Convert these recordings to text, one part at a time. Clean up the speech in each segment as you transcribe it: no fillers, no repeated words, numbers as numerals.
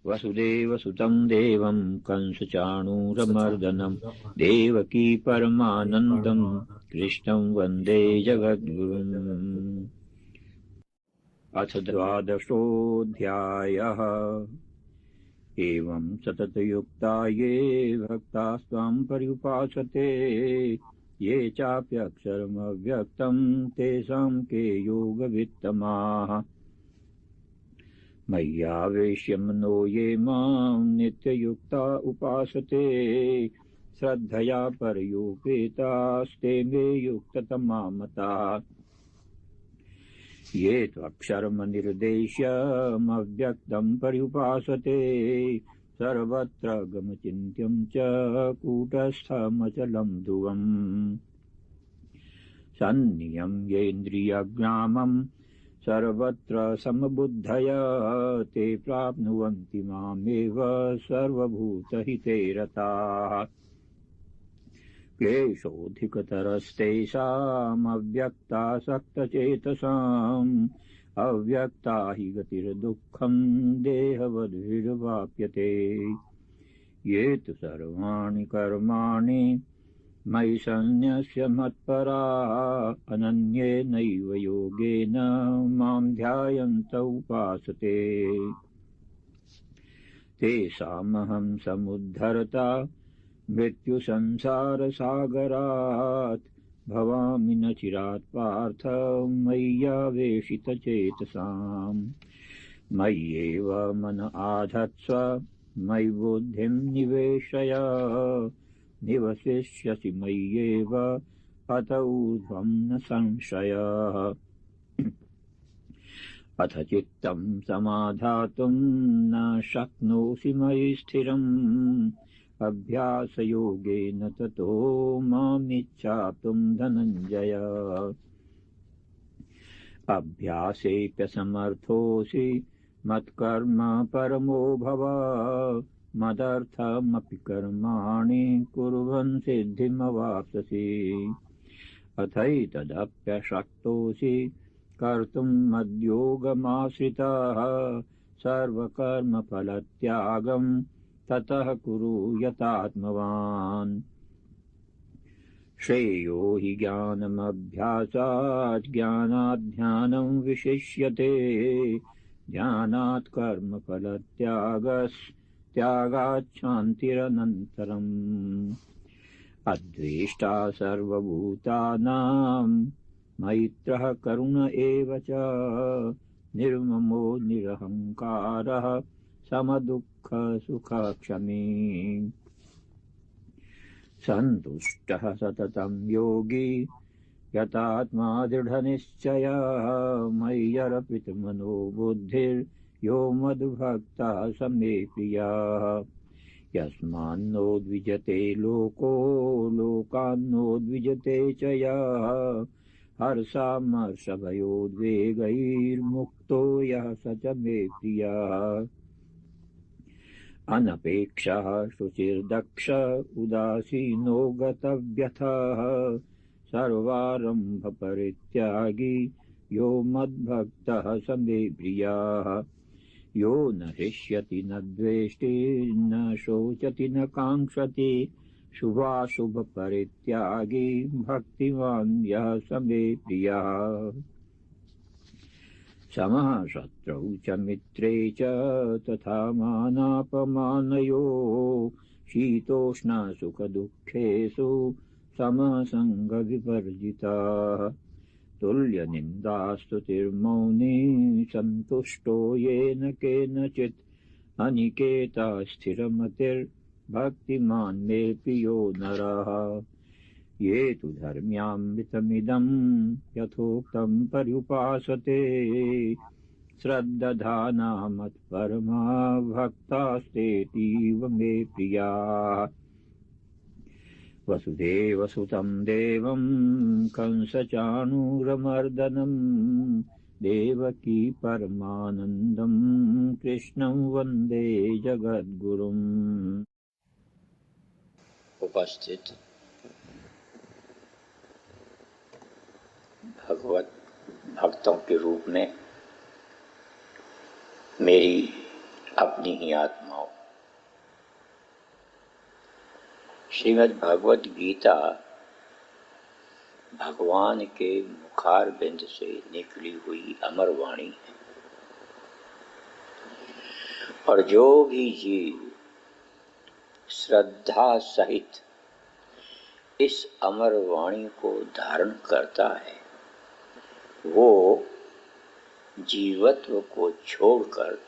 वसुदेवसुतं देवं कंसचाणूरमर्दनं देवकी परमानन्दं कृष्णं वन्दे जगद्गुरुम्। अथ द्वादशोऽध्यायः। एवं सततयुक्ता ये भक्तास्त्वां पर्युपासते ये चाप्यक्षरमव्यक्तं तेषां के योगवित्तमाः। मय्यावेश्य मनो ये मां नित्ययुक्ता उपासते श्रद्धया परयोपेतास्ते मे युक्ततमा मताः। ये त्वक्षरमनिर्देश्यमव्यक्तं पर्युपासते सर्वत्र गमचिन्त्यं च कूटस्थमचलं ध्रुवम्। सन्नियम्येन्द्रियग्रामं सर्वत्र समबुद्धया ते प्राप्नुवन्ति मामेव सर्वभूतहिते रताः। क्लेशोऽधिकतरस्तेषामव्यक्तासक्तचेतसाम् अव्यक्ता हि गतिर्दुःखं देहवद्भिर्वाप्यते। ये तु सर्वाणि कर्माणि मयि सन्न्यस्य मत्परा अनन्येनैव योगेन मां ध्यायन्त उपासते तेषामहं समुद्धरता मृत्युसंसारसागरात् भवामि न चिरात् पार्थ मय्यावेशितचेतसाम्। मय्येव मन आधत्स्व मयि बुद्धिं निवेशय निवसिष्यसि मय्येव अत ऊर्ध्वं न संशयः। अथ चित्तं समाधातुं न शक्नोषि मयि स्थिरम् अभ्यासयोगेन ततो मामिच्छाप्तुं धनञ्जय। अभ्यासेऽप्यसमर्थोऽसि मत्कर्म परमो भव मदर्थमपि कर्माणि कुर्वन् सिद्धिमवाप्स्यसि। अथैतदप्यशक्तोऽसि कर्तुं मद्योगमाश्रितः सर्वकर्मफलत्यागं ततः कुरु यतात्मवान्। श्रेयो हि ज्ञानमभ्यासात् ज्ञानात् ध्यानं विशिष्यते ध्यानात् कर्मफलत्यागात् शान्तिरनन्तरम्। अद्वेष्टा सर्वभूतानां मैत्रः करुण एव च निर्ममो निरहङ्कारः समदुःखसुखक्षमी। सन्तुष्टः सततं योगी यतात्मा दृढनिश्चयः मय्यर्पितमनो बुद्धिर्यो मद्भक्तः स मे प्रियः। यस्मान्नो द्विजते लोको लोकान्नो द्विजते च यः हर्षामर्षभयोद्वेगैर्मुक्तो यः स च मे प्रियः। अनपेक्षः शुचिर्दक्ष उदासीनो गतव्यथः सर्वारम्भपरित्यागी यो मद्भक्तः स मे प्रियः। यो न हृष्यति न द्वेष्टि न शोचति न काङ्क्षति शुभाशुभपरित्यागी भक्तिमान् यः स मे प्रियः। समः शत्रौ च मित्रे च तथा मानापमानयोः शीतोष्णसुखदुःखेषु समः सङ्गविवर्जितः। तुल्यनिन्दास्तुतिर्मौनी सन्तुष्टो येन केनचित् अनिकेता स्थिरमतिर्भक्तिमान् मे प्रियो नरः। ये तु धर्म्यामृतमिदं यथोक्तं पर्युपासते श्रद्दधाना मत्परमा भक्तास्तेतीव मे प्रियाः। वसुदेवसुतं देवं कंसचाणूरमर्दनं देवकी परमानन्दं कृष्णं वन्दे जगद्गुरुम्। उपस्थित भगवत भक्तों के रूप में मेरी अपनी ही आत्माओं। श्रीमद् भगवद गीता भगवान के मुखार बिंद से निकली हुई अमर वाणी है, और जो भी जीव श्रद्धा सहित इस अमर वाणी को धारण करता है, वो जीवत्व को छोड़कर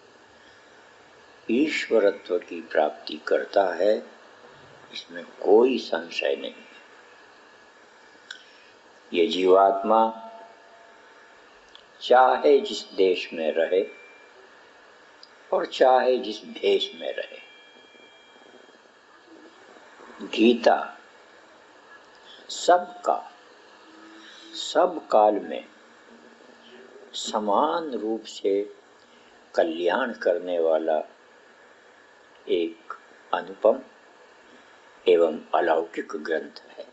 ईश्वरत्व की प्राप्ति करता है, इसमें कोई संशय नहीं है। ये जीवात्मा चाहे जिस देश में रहे और चाहे जिस भेष में रहे, गीता सबका सब काल में समान रूप से कल्याण करने वाला एक अनुपम एवं अलौकिक ग्रंथ है।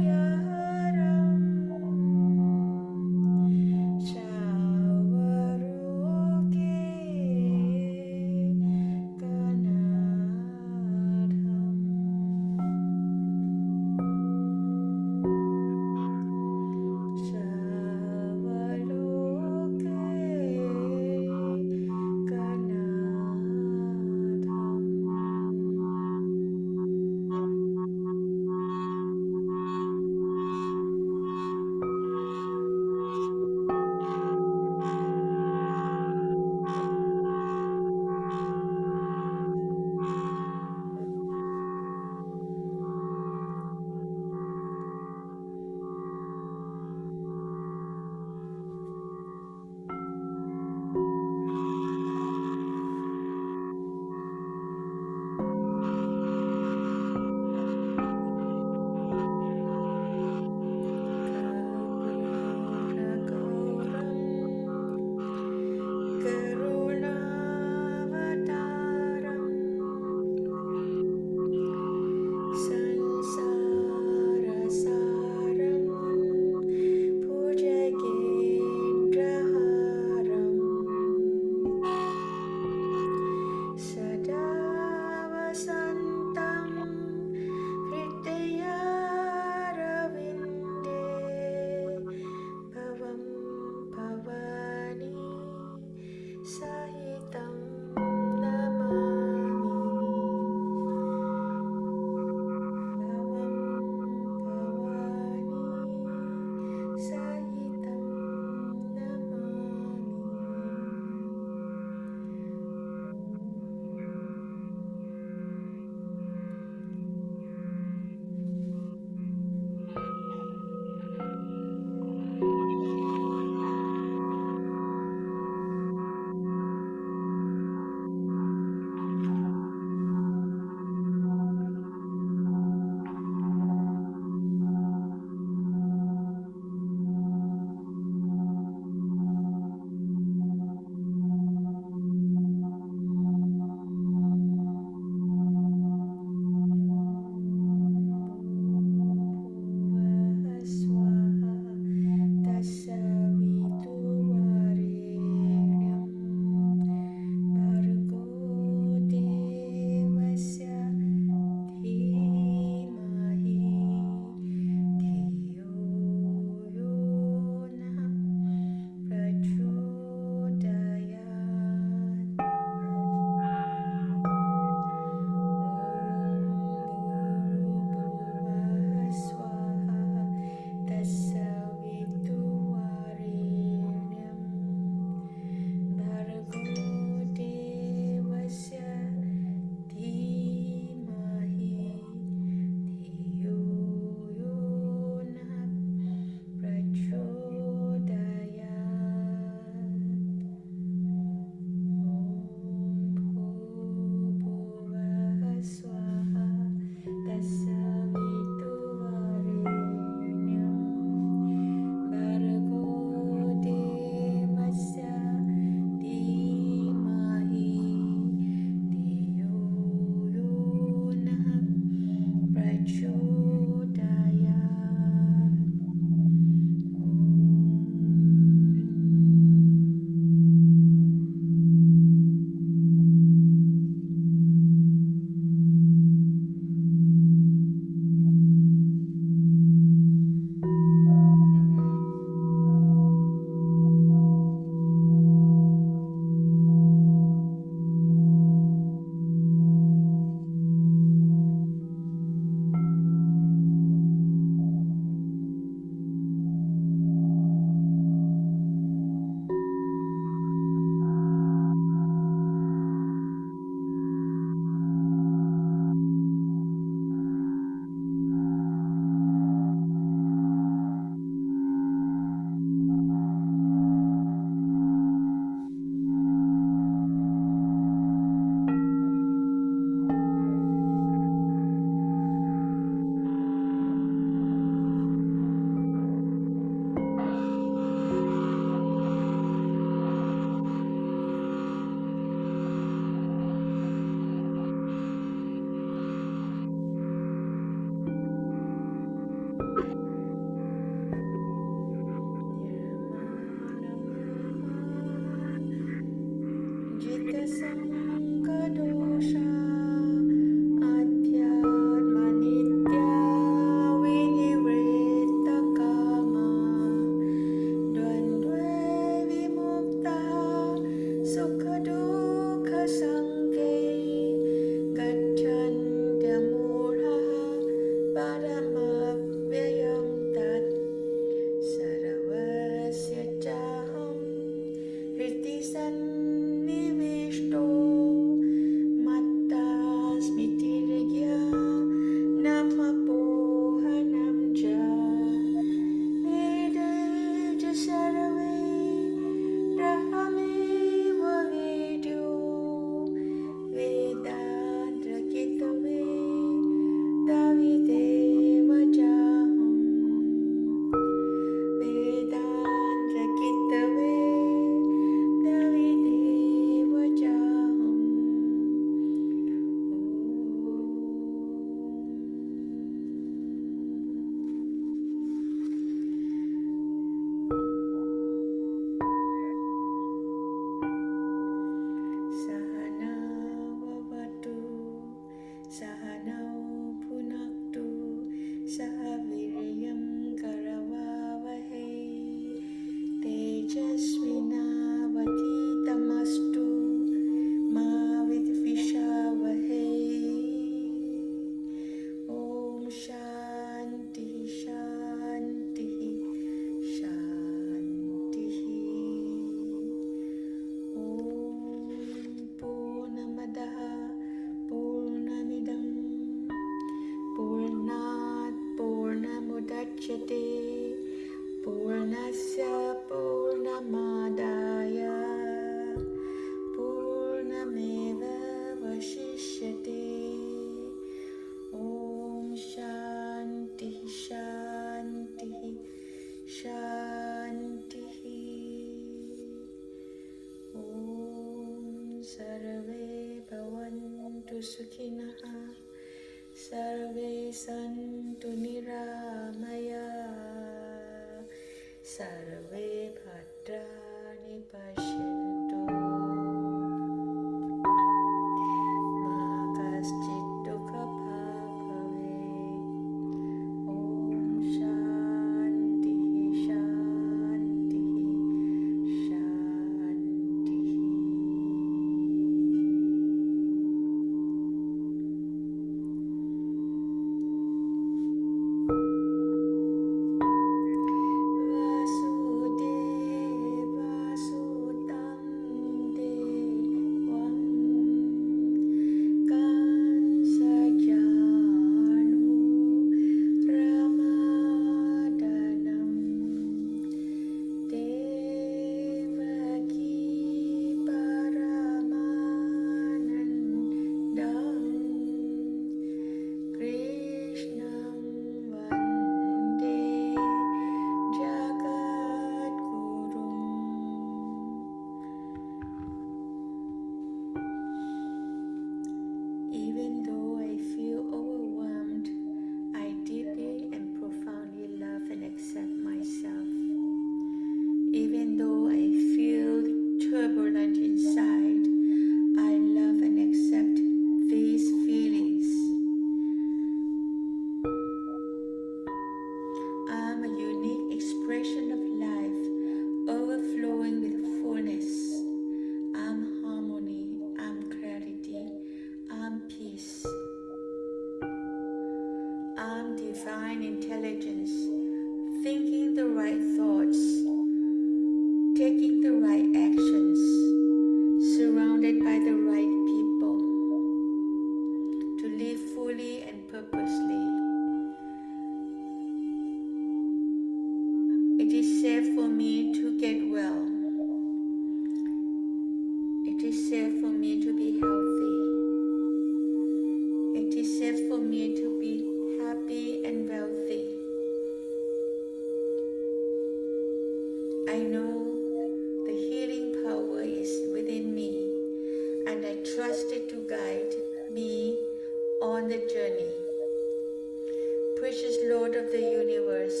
Precious Lord of the universe,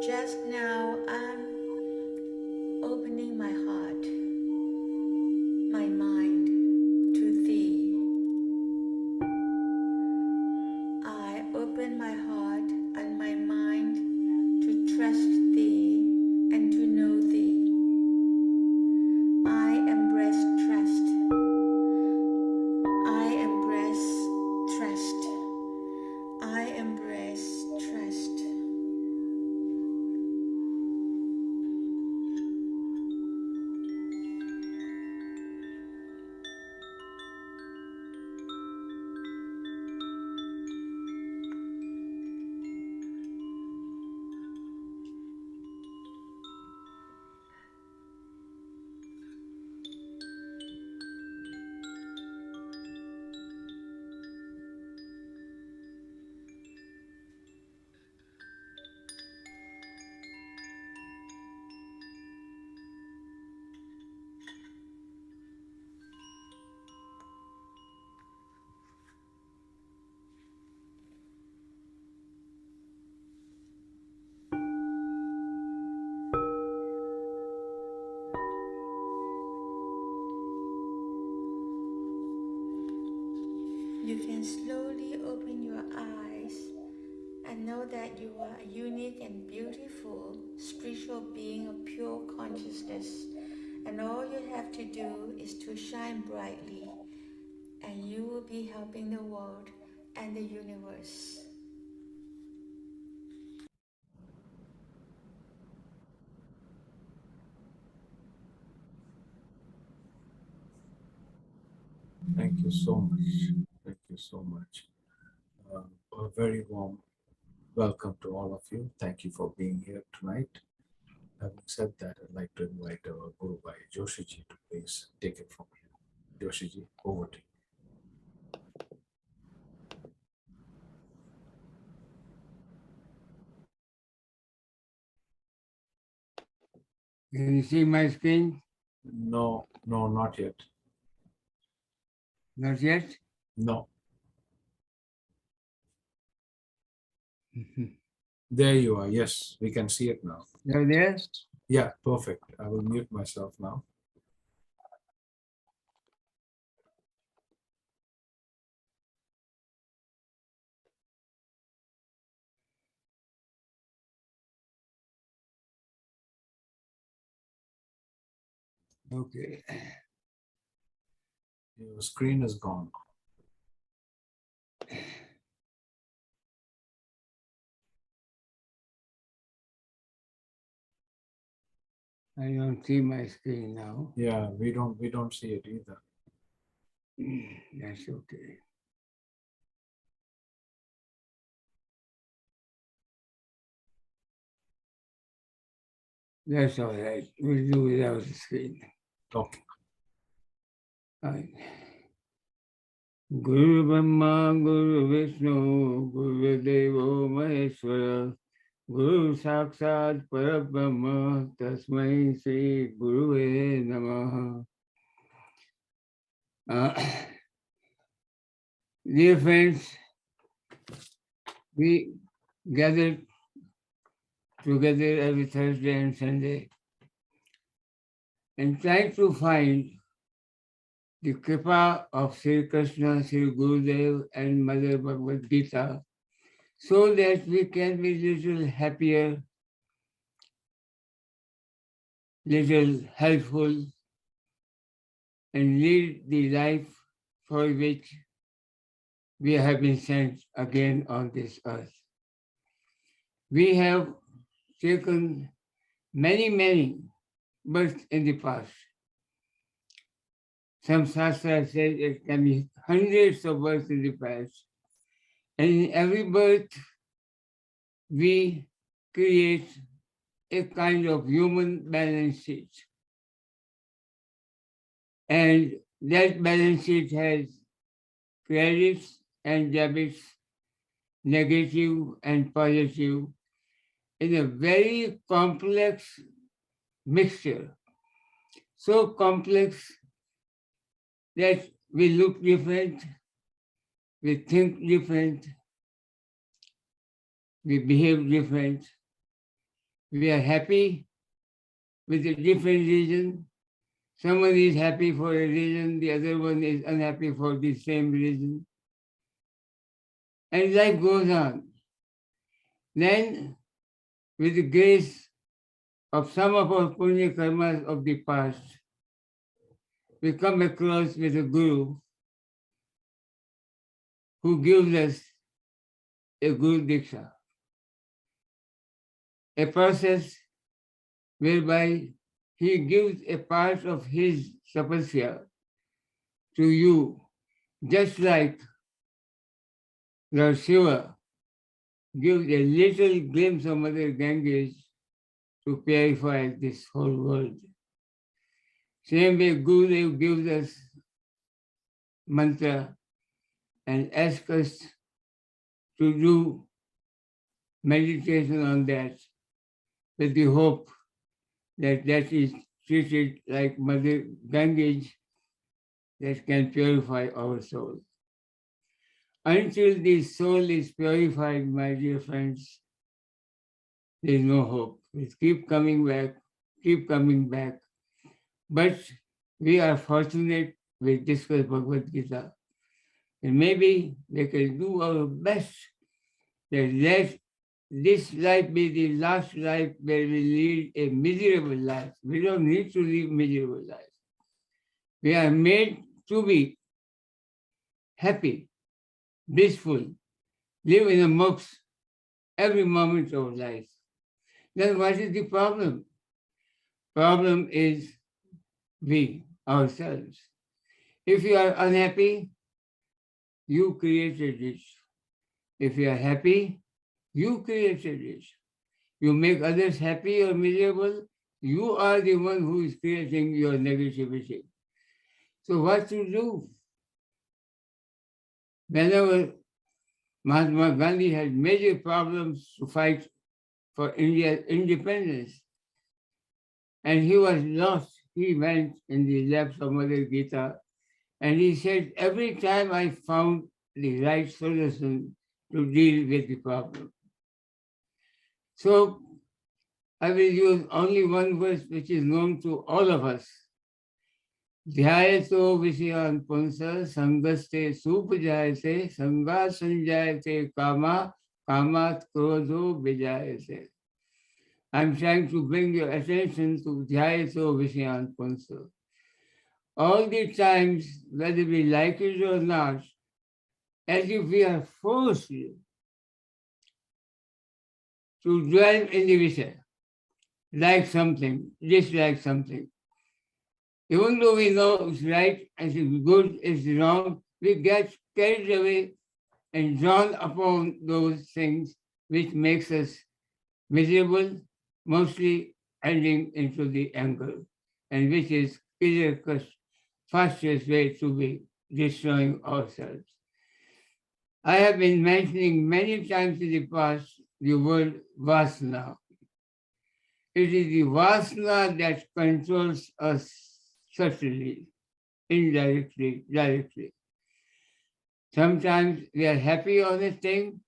just now I'm opening my heart, my mind to Thee. I open my heart and my mind to trust Thee and to know Thee. I embrace trust. I embrace trust. I embrace trust. You can slowly open your eyes and know that you are a unique and beautiful spiritual being of pure consciousness. And all you have to do is to shine brightly, and you will be helping the world and the universe. Thank you so much. Thank you so much. A very warm welcome to all of you. Thank you for being here tonight. Having said that, I'd like to invite our Guru Bhai Joshiji to please take it from here. Joshiji, over to you. Can you see my screen? No, not yet. Not yet? No. There you are. Yes, we can see it now. You're there? Yeah, perfect. I will mute myself now. Okay. Your screen is gone. I don't see my screen now. Yeah, we don't see it either. That's okay. That's all right. We'll do without the screen. Okay. Fine. Guru Brahma, Guru Vishnu, Guru Devo Maheshwara, Guru Sakshat Parabrahma, Tasmai Sri Gurave Namaha. Dear friends, we gathered together every Thursday and Sunday and try to find the kripa of Sri Krishna, Sri Gurudev and Mother Bhagavad Gita so that we can be little happier, little helpful and lead the life for which we have been sent again on this earth. We have taken many births in the past. Some Shastra says it can be hundreds of births in the past. And in every birth, we create a kind of human balance sheet. And that balance sheet has credits and debits, negative and positive, in a very complex mixture. So complex that we look different, we think different, we behave different. We are happy with a different reason. Someone is happy for a reason, the other one is unhappy for the same reason. And life goes on. Then, with the grace of some of our punya karmas of the past, we come across with a guru who gives us a guru diksha, a process whereby he gives a part of his tapasya to you, just like Lord Shiva gives a little glimpse of Mother Ganges to purify this whole world. Same way Gurudev gives us mantra and asks us to do meditation on that with the hope that that is treated like Mother Ganges that can purify our soul. Until the soul is purified, my dear friends, there is no hope. We keep coming back, keep coming back. But we are fortunate we discuss Bhagavad Gita. And maybe we can do our best that let this life be the last life where we lead a miserable life. We don't need to live miserable life. We are made to be happy, blissful, live in a moksha every moment of life. Then what is the problem? Problem is we, ourselves. If you are unhappy, you created it. If you are happy, you created it. You make others happy or miserable, you are the one who is creating your negativity. So what to do? Whenever Mahatma Gandhi had major problems to fight for India's independence, and he was lost, he went in the laps of Mother Gita, and he said, every time I found the right solution to deal with the problem. So I will use only one verse which is known to all of us. Dhyayato vishayan punsa sangaste supajayate sanga sanjayate kama kamat krodho vijayate. I'm trying to bring your attention to Dhyayato vishayan punsa. All the times, whether we like it or not, as if we are forced to dwell in the Vishaya, like something, dislike something. Even though we know it's right, it's good, it's wrong, we get carried away and drawn upon those things which makes us miserable, mostly ending into the anger, and which is the fastest way to be destroying ourselves. I have been mentioning many times in the past the word VASNA. It is the VASNA that controls us subtly, indirectly, directly. Sometimes we are happy on a thing,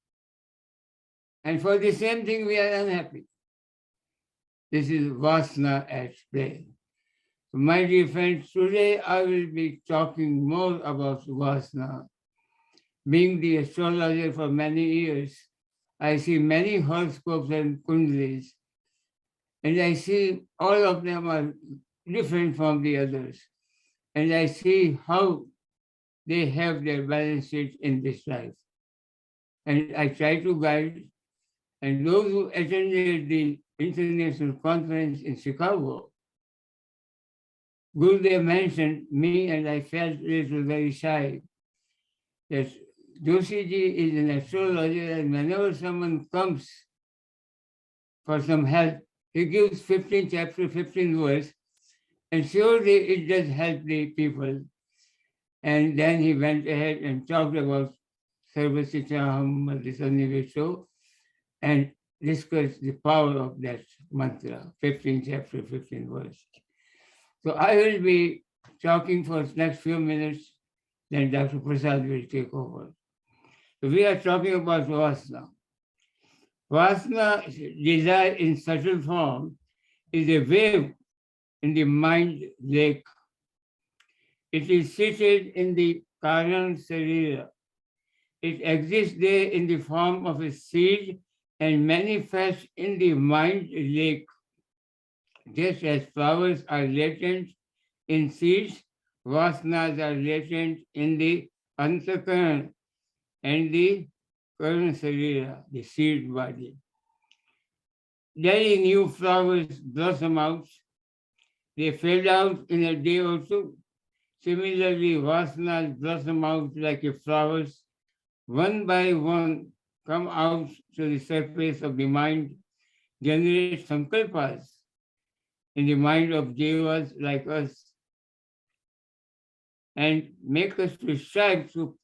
and for the same thing we are unhappy. This is VASNA at play. So my dear friends, today I will be talking more about VASNA. Being the astrologer for many years, I see many horoscopes and kundalis, and I see all of them are different from the others. And I see how they have their balance sheet in this life. And I try to guide, and those who attended the international conference in Chicago, Gurudev mentioned me, and I felt a little very shy that Joshiji is an astrologer, and whenever someone comes for some help, he gives 15 chapters, 15 verse, and surely it does help the people. And then he went ahead and talked about Sarvasichaham Madhisanivisho and discussed the power of that mantra, 15 chapter, 15 verse. So I will be talking for the next few minutes, then Dr. Prasad will take over. So we are talking about Vasna. Vasna, desire in subtle form, is a wave in the mind lake. It is seated in the Karan Sarira. It exists there in the form of a seed and manifests in the mind lake. Just as flowers are latent in seeds, vasanas are latent in the antakaran and the Karan Sarira, the seed body. Daily new flowers blossom out. They fade out in a day or two. Similarly, vasanas blossom out like flowers. One by one come out to the surface of the mind, generate sankalpas in the mind of devas like us, and make us to strive to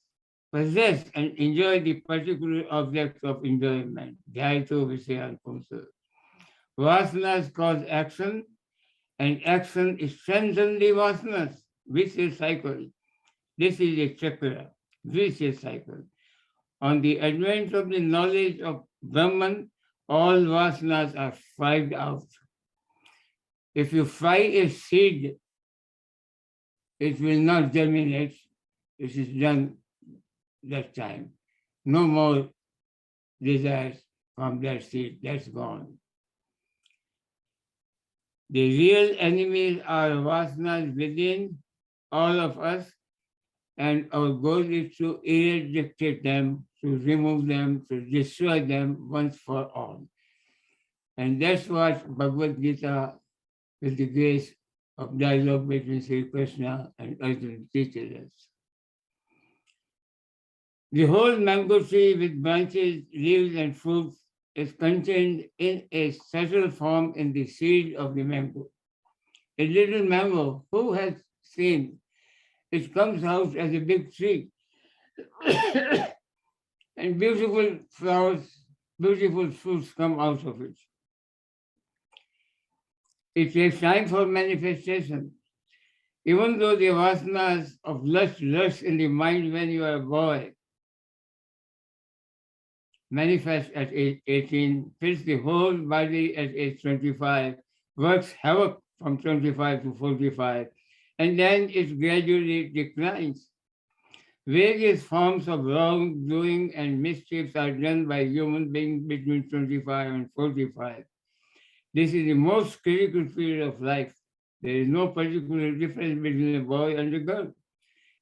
possess and enjoy the particular objects of enjoyment. Jayatu Vishayan Pumsa. Vasanas cause action, and action strengthens the vasanas, vicious cycle. This is a chakra, vicious cycle. On the advent of the knowledge of Brahman, all vasanas are fried out. If you fry a seed, it will not germinate. It is done that time. No more desires from that seed, that's gone. The real enemies are vasanas within all of us, and our goal is to eradicate them, to remove them, to destroy them once for all. And that's what Bhagavad Gita, with the grace of dialogue between Sri Krishna and Arjuna, teaches us. The whole mango tree with branches, leaves, and fruits is contained in a subtle form in the seed of the mango. A little mango, who has seen? It comes out as a big tree. And beautiful flowers, beautiful fruits come out of it. It takes time for manifestation. Even though the vasanas of lust in the mind when you are a boy, manifest at age 18, fills the whole body at age 25, works havoc from 25 to 45, and then it gradually declines. Various forms of wrongdoing and mischiefs are done by human beings between 25 and 45. This is the most critical period of life. There is no particular difference between a boy and a girl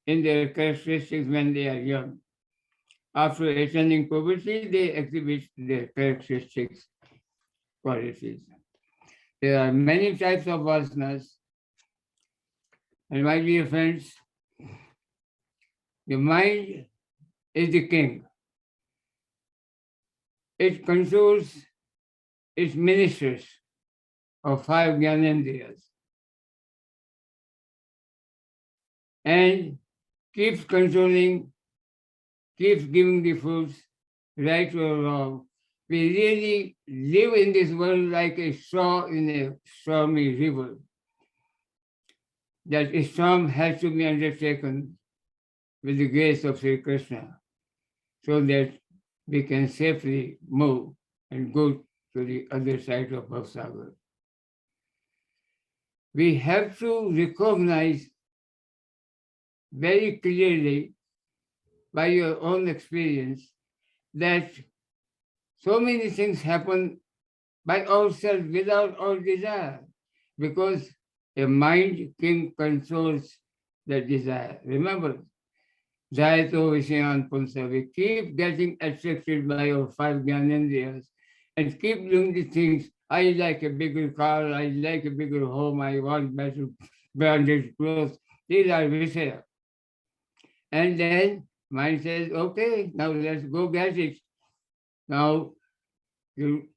in their characteristics when they are young. After attaining puberty, they exhibit their characteristics, qualities. There are many types of vasanas. And my dear friends, the mind is the king. It controls its ministers of 5 Jnanendriyas and keeps controlling, keeps giving the fruits, right or wrong. We really live in this world like a straw in a stormy river. That storm has to be undertaken with the grace of Sri Krishna so that we can safely move and go to the other side of Bhavsagar. We have to recognize very clearly by your own experience that so many things happen by ourselves without our desire, because a mind king controls the desire. Remember, Jayato Vishayan Punsa, we keep getting attracted by our 5 Jnanendriyas and keep doing the things. I like a bigger car, I like a bigger home, I want better branded clothes. These are Vishaya. And then mind says, okay, now let's go get it. Now you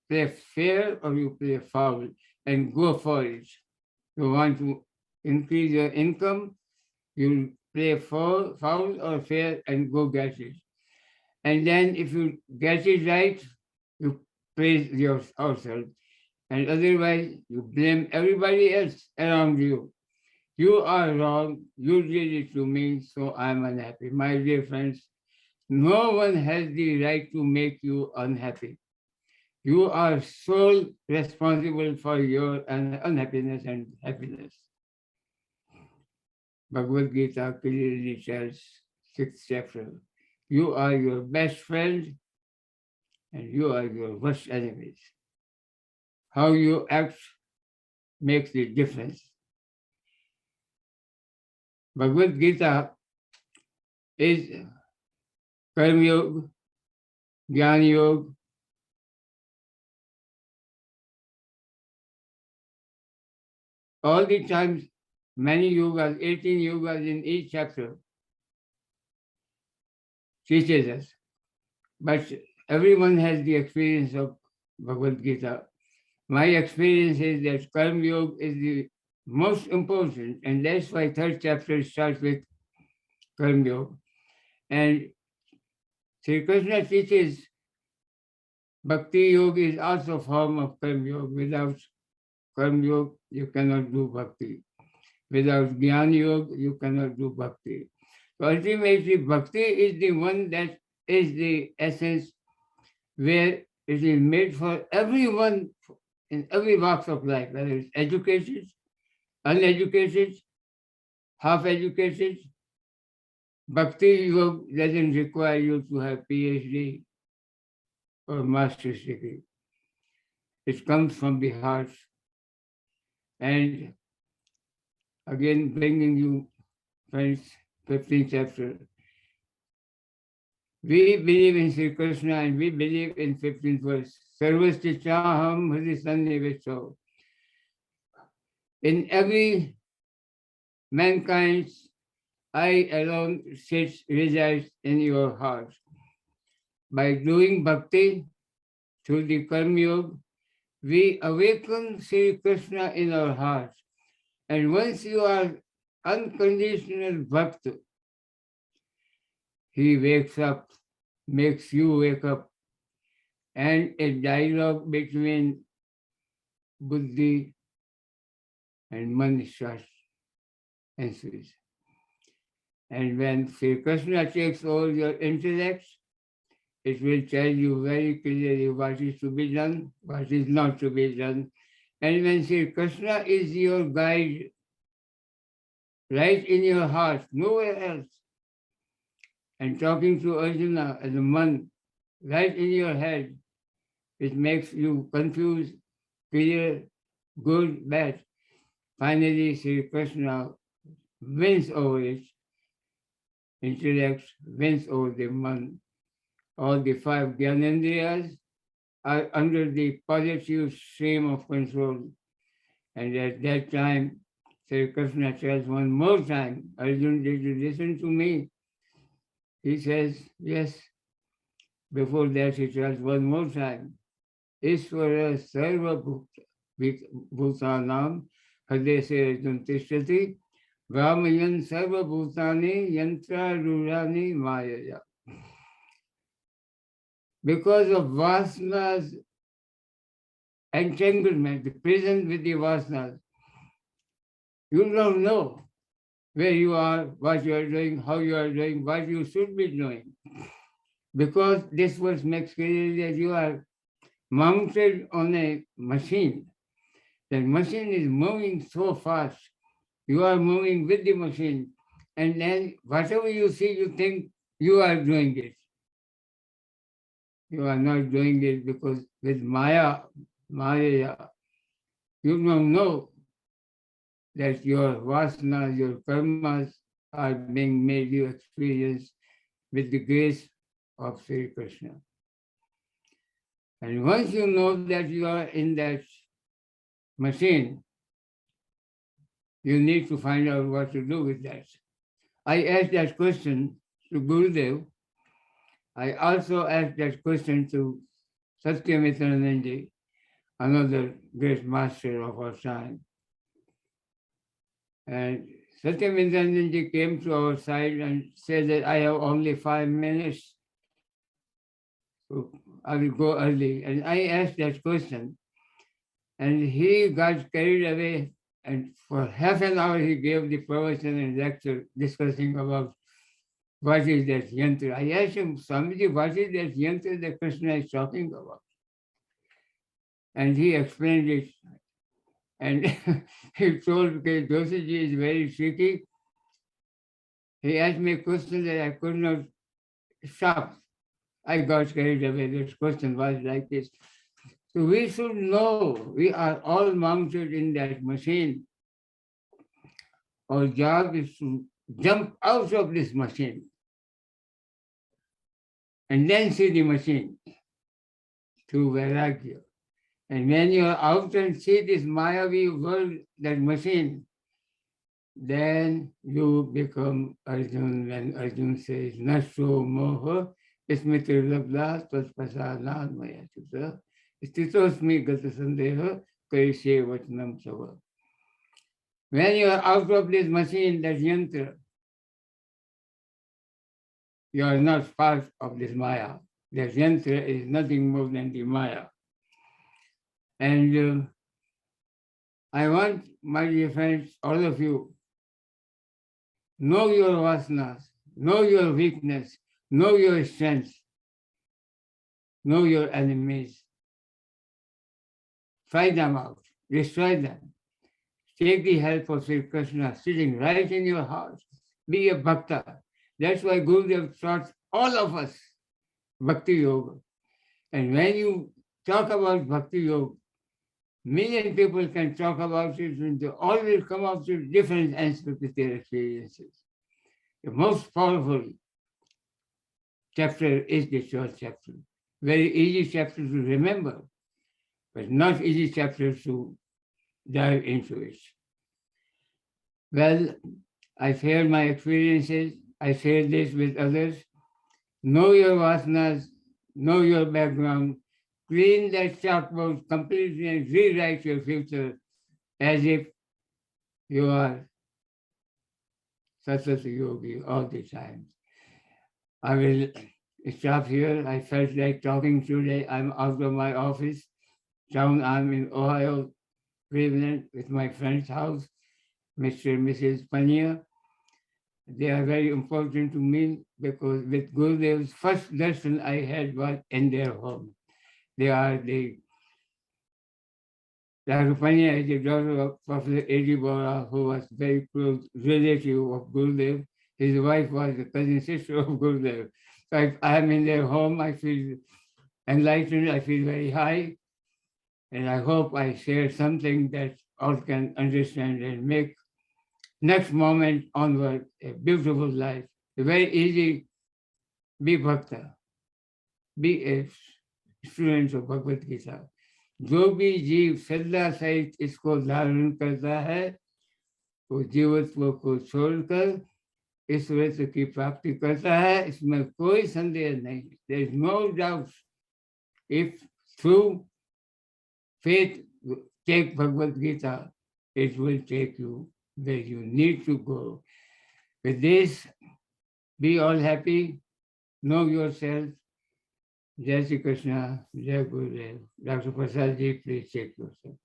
play fair or you play foul and go for it. You want to increase your income, you play foul or fair and go get it. And then if you get it right, you praise yourself. And otherwise, you blame everybody else around you. You are wrong, you did it to me, so I'm unhappy. My dear friends, no one has the right to make you unhappy. You are sole responsible for your unhappiness and happiness. Bhagavad Gita clearly tells, 6th chapter, you are your best friend and you are your worst enemies. How you act makes the difference. Bhagavad Gita is Karma Yoga, Jnana Yoga, all the times, many yogas, 18 yogas in each chapter teaches us. But everyone has the experience of Bhagavad Gita. My experience is that Karma Yoga is the most important, and that's why 3rd chapter starts with Karma Yoga. And Sri Krishna teaches Bhakti Yoga is also a form of Karma Yoga. Without Karma Yoga, you cannot do Bhakti. Without Jnana Yoga, you cannot do Bhakti. So ultimately, Bhakti is the one that is the essence where it is made for everyone in every walk of life, whether it's educated, uneducated, half-educated. Bhakti Yoga doesn't require you to have PhD or master's degree. It comes from the heart. And again, bringing you, friends, 15th chapter. We believe in Sri Krishna and we believe in 15th verse. Sarvasticaham hrisanniveso. In every mankind, I alone resides in your heart. By doing bhakti through the Karma Yoga, we awaken Sri Krishna in our heart. And once you are unconditional bhakta, he wakes up, makes you wake up, and a dialogue between buddhi and man starts ensues. And when Sri Krishna takes all your intellect, it will tell you very clearly what is to be done, what is not to be done. And when Sri Krishna is your guide, right in your heart, nowhere else, and talking to Arjuna as a man, right in your head, it makes you confused, clear, good, bad. Finally, Sri Krishna wins over it. Intellect wins over the man. All the 5 Gyanendriyas are under the positive stream of control. And at that time, Sri Krishna tells one more time, Arjuna, did you listen to me? He says, yes. Before that, he tells one more time, Ishvara Sarva Bhutanam Hadese Arjuna Tishtati Brahmayan Sarva Bhutani Yantra Rurani Mayaya. Because of Vasna's entanglement, the prison with the Vasnas, you don't know where you are, what you are doing, how you are doing, what you should be doing. Because this verse makes clear that you are mounted on a machine. The machine is moving so fast. You are moving with the machine. And then whatever you see, you think you are doing it. You are not doing it because with Maya, you don't know that your vasanas, your karmas are being made you experience with the grace of Sri Krishna. And once you know that you are in that machine, you need to find out what to do with that. I asked that question to Gurudev. I also asked that question to Satyamitananandi, another great master of our time. And Satyamitananandi came to our side and said that I have only 5 minutes, so I will go early. And I asked that question, and he got carried away, and for half an hour he gave the provision and lecture discussing about what is that yantra. I asked him, Swamiji, what is that yantra that Krishna is talking about? and he explained it. And he told, okay, Josiji is very tricky. He asked me a question that I could not stop. I got carried away. This question was like this. So we should know we are all mounted in that machine. Our job is to jump out of this machine and then see the machine through Vairagya. And when you are out and see this Mayavi world, that machine, then you become Arjun. When Arjun says, Naso moha ismitirlabla tvaspasana maya tuta stitosmi gata sandeha karishe vachanam sava. When you are out of this machine, that yantra, you are not part of this Maya. That yantra is nothing more than the Maya. And I want, my dear friends, all of you, know your vasanas, know your weakness, know your strengths, know your enemies. Find them out, destroy them. Take the help of Sri Krishna sitting right in your heart. Be a bhakta. That's why Gurudev taught all of us Bhakti Yoga. And when you talk about Bhakti Yoga, million people can talk about it and they always come up with different aspects of their experiences. The most powerful chapter is the 12th chapter. Very easy chapter to remember, but not easy chapter to dive into it. Well, I share my experiences. I share this with others. Know your vasanas, know your background, clean that chalkboard completely and rewrite your future as if you are Saraswati Yogi all the time. I will stop here. I felt like talking today. I'm out of my office. Down I'm in Ohio, Cleveland, with my friend's house, Mr. and Mrs. Pania. They are very important to me because with Gurudev's first lesson I had was in their home. They are the Dr. Pania is the daughter of Professor A.D. Bora, who was very close relative of Gurudev. His wife was the cousin sister of Gurudev. So if I am in their home, I feel enlightened, I feel very high, and I hope I share something that all can understand and make next moment onward a beautiful life. It's very easy, be bhakta, be a student of Bhagavad Gita. जो भी जीव श्रद्धा सहित इसको धारण करता है वो जीवत्व को छोड़कर ईश्वरत्व की प्राप्ति करता है, इसमें कोई संदेह नहीं. There is no doubt. If through faith take Bhagavad Gita, it will take you where you need to go. With this, be all happy, know yourself. Jai Shri Krishna, Jai Gurudev. Dr. Prasad ji, please take yourself.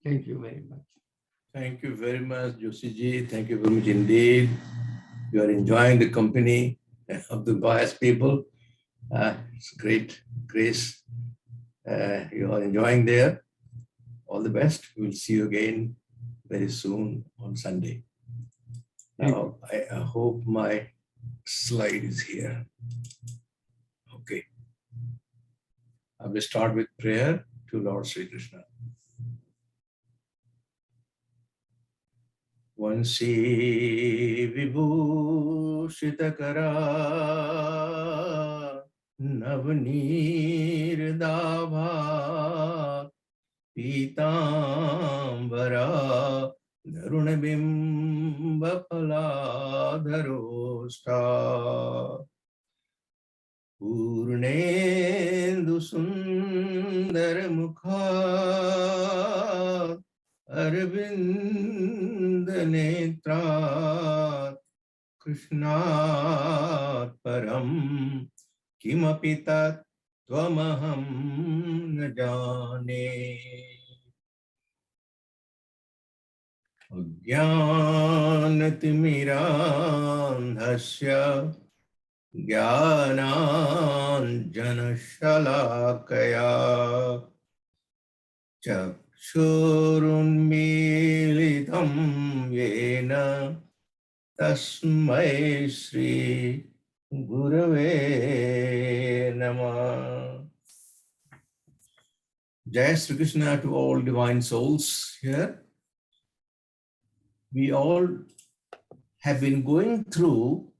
Thank you very much. Thank you very much, Josiji. Thank you very much indeed. You are enjoying the company of the biased people. It's great grace. You are enjoying there. All the best. We'll see you again very soon on Sunday. Now, I hope my slide is here. Okay. I will start with prayer to Lord Sri Krishna. Vansi vibhushitakara navnirdabha pitambara darunabimba phaladharosta Purnendu sundar mukha Arvind netra Krishnat param kimapi tat tvamaham na jane Ajnanatimirandhasya Jnananjanashalakaya चक्षुरुन्मीलितं येन तस्मै श्री गुरवे नमः. Jai Shri Krishna to all divine souls here. We all have been going through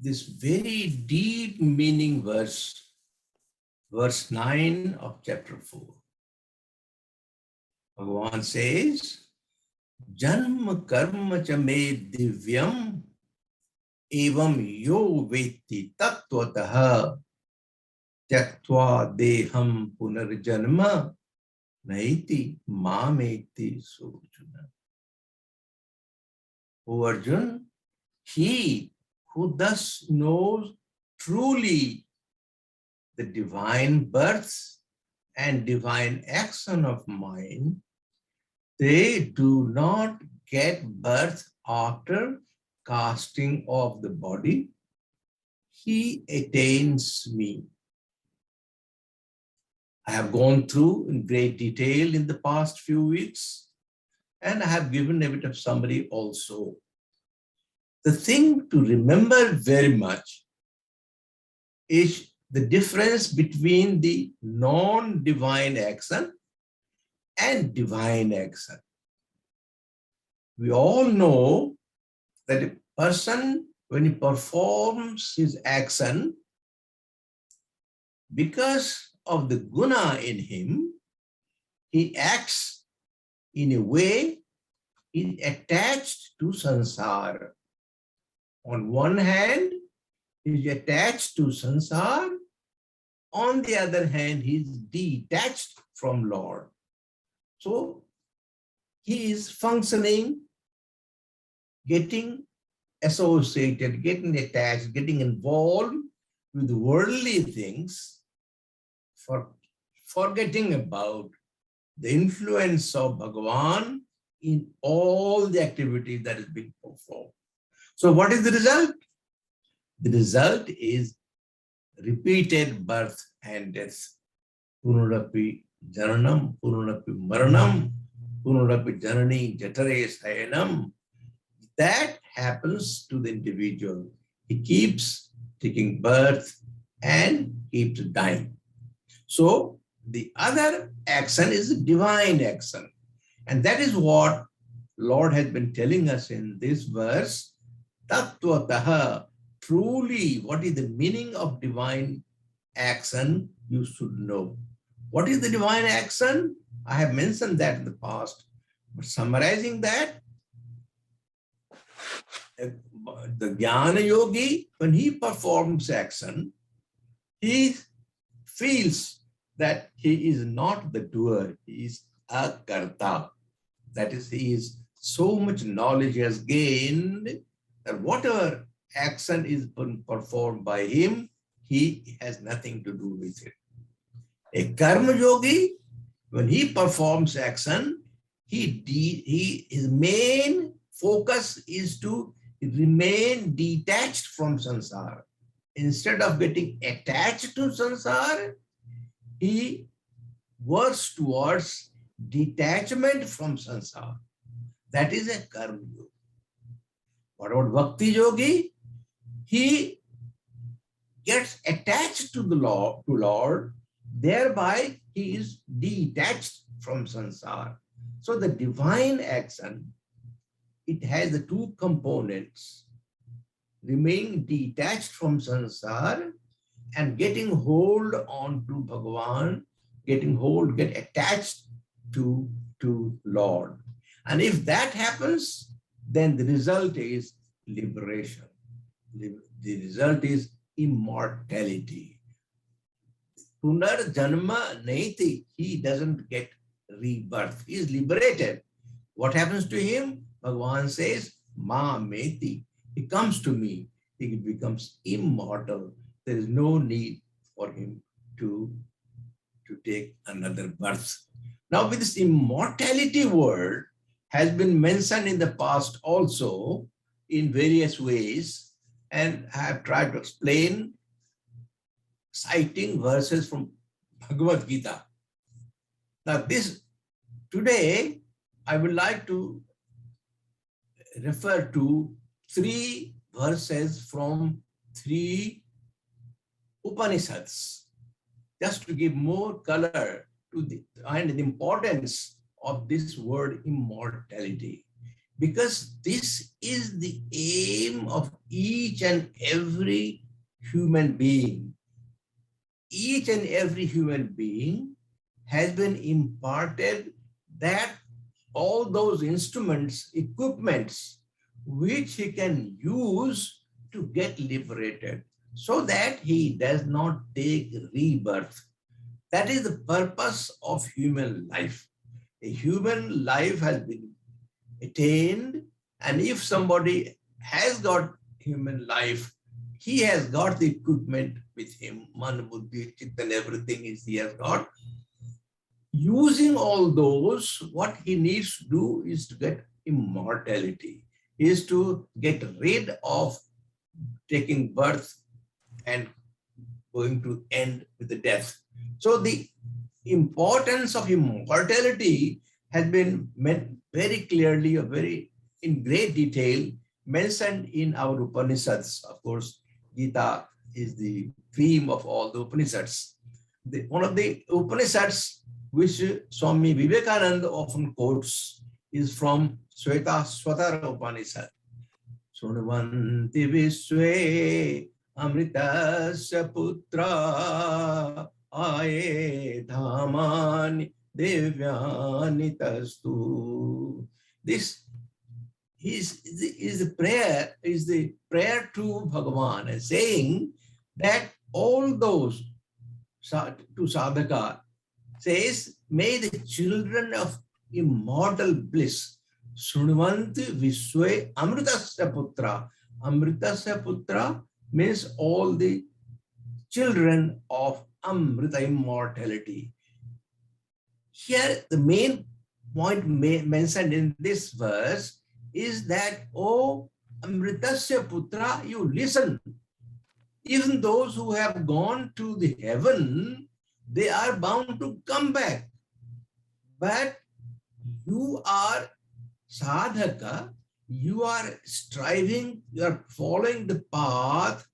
this very deep meaning verse 9 of chapter 4. Bhagwan says, Janma karma cha me divyam evam yo veti tattvataha tyaktva deham punarjanma naiti mameti surjuna. O Arjun, he who thus knows truly the divine birth and divine action of mine, they do not get birth after casting off the body. He attains me. I have gone through in great detail in the past few weeks, and I have given a bit of summary also. The thing to remember very much is the difference between the non-divine action and divine action. We all know that a person, when he performs his action, because of the guna in him, he acts in a way is attached to sansara. On one hand, he is attached to sansara. On the other hand, he is detached from Lord. So he is functioning, getting associated, getting attached, getting involved with worldly things, forgetting about the influence of Bhagavan in all the activities that is being performed. So what is the result? The result is repeated birth and death. Punurapi jananam, punurapi maranam, punurapi janani jatare sayanam. That happens to the individual. He keeps taking birth and keeps dying. So the other action is divine action. And that is what Lord has been telling us in this verse. Tattvataha, truly, what is the meaning of divine action, you should know. What is the divine action? I have mentioned that in the past. But summarizing that, the Jnana Yogi, when he performs action, he feels that he is not the doer, he is a karta. That is, he is so much knowledge he has gained that whatever action is performed by him, he has nothing to do with it. A karma yogi, when he performs action, his main focus is to remain detached from sansara. Instead of getting attached to sansara, he works towards detachment from sansara. That is a karma yogi. What about bhakti yogi? He gets attached to the Lord, thereby he is detached from sansara. So the divine action, it has the two components: remaining detached from sansara and getting hold on to Bhagavan, get attached to Lord. And if that happens, then the result is liberation. The result is immortality. Punar janma naiti, he doesn't get rebirth. He is liberated. What happens to him? Bhagavan says, Ma meti. He comes to me. He becomes immortal. There is no need for him to take another birth. Now, with this immortality word has been mentioned in the past also in various ways, and I have tried to explain citing verses from Bhagavad Gita. Now, this today I would like to refer to 3 verses from 3 Upanishads, just to give more color to the importance of this word immortality. Because this is the aim of each and every human being. Each and every human being has been imparted that all those instruments, equipments, which he can use to get liberated, so that he does not take rebirth. That is the purpose of human life. A human life has been attained, and if somebody has got human life, he has got the equipment with him, man, buddhi, chitta, and everything he has got. Using all those, what he needs to do is to get immortality, is to get rid of taking birth and going to end with the death. So the importance of immortality has been meant very clearly, in great detail, mentioned in our Upanishads. Of course, Gita is the theme of all the Upanishads. One of the Upanishads which Swami Vivekananda often quotes is from Shweta Upanishad. Shrunvanti Vishwe Amritasya Putra Aye Dhamani Devyani Tastu. This is the prayer to Bhagavan, and saying that all those to sadhaka says, may the children of immortal bliss, Shrunvanti Vishwe Amritasya Putra. Amritasya Putra means all the children of Amrita, immortality. Here, the main point mentioned in this verse is that, oh, Amritasya Putra, you listen. Even those who have gone to the heaven, they are bound to come back. But you are sadhaka, you are striving, you are following the path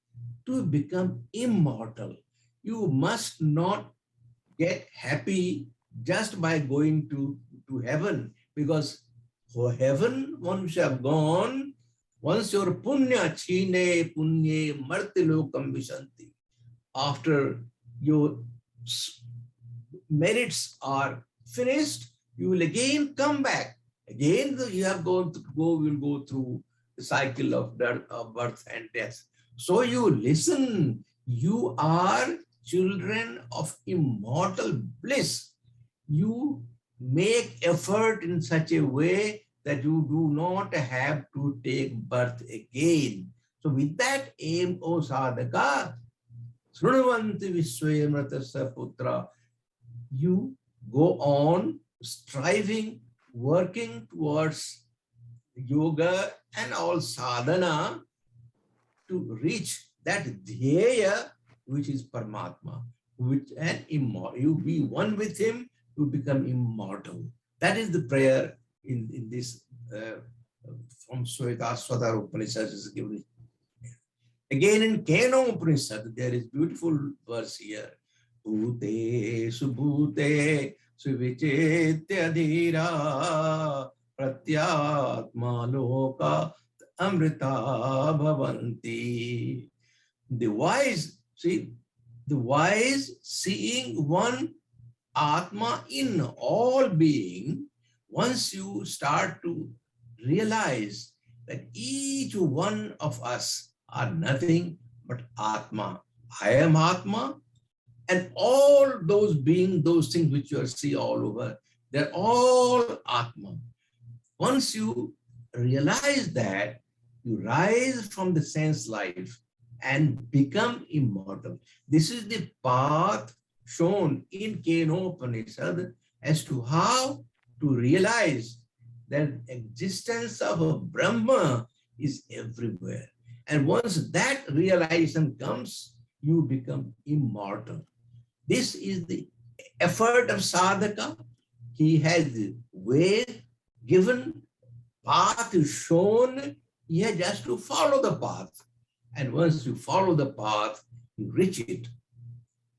to become immortal. You must not get happy just by going to heaven, because for heaven, once you have gone, once your punya chine punye martilokam vishanti, after your merits are finished, you will again come back. Again, you have will go through the cycle of birth and death. So you listen, you are children of immortal bliss. You make effort in such a way that you do not have to take birth again. So with that aim, O sadhaka, Shrunvanti Vishwamritasya Putra, you go on striving, working towards yoga and all sadhana to reach that dhyaya, which is Paramatma, and you be one with him, you become immortal. That is the prayer in this from Shweta Upanishad is given. Again in Keno Upanishad, there is beautiful verse here. Bhute subhute suvichetya dhira pratyatma loka amrita bhavanti. The wise, see, the wise seeing one Atma in all being, once you start to realize that each one of us are nothing but Atma. I am Atma, and all those beings, those things which you see all over, they're all Atma. Once you realize that, you rise from the sense life and become immortal. This is the path shown in Keno Upanishad as to how to realize that existence of a Brahma is everywhere. And once that realization comes, you become immortal. This is the effort of sadhaka. He has the way given, path is shown. He has just to follow the path. And once you follow the path, you reach it.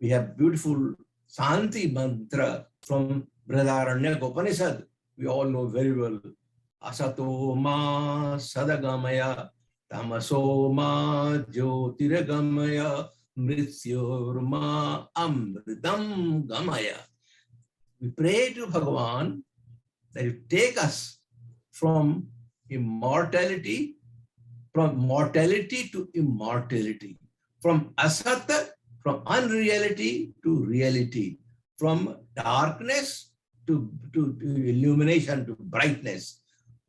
We have beautiful Santi mantra from Brihadaranyaka Upanishad. We all know very well. Asato ma sadagamaya, tamaso ma jyotirgamaya, mrityor ma amritam gamaya. We pray to Bhagavan that you take us from immortality, from mortality to immortality, from asata, from unreality to reality, from darkness to illumination, to brightness.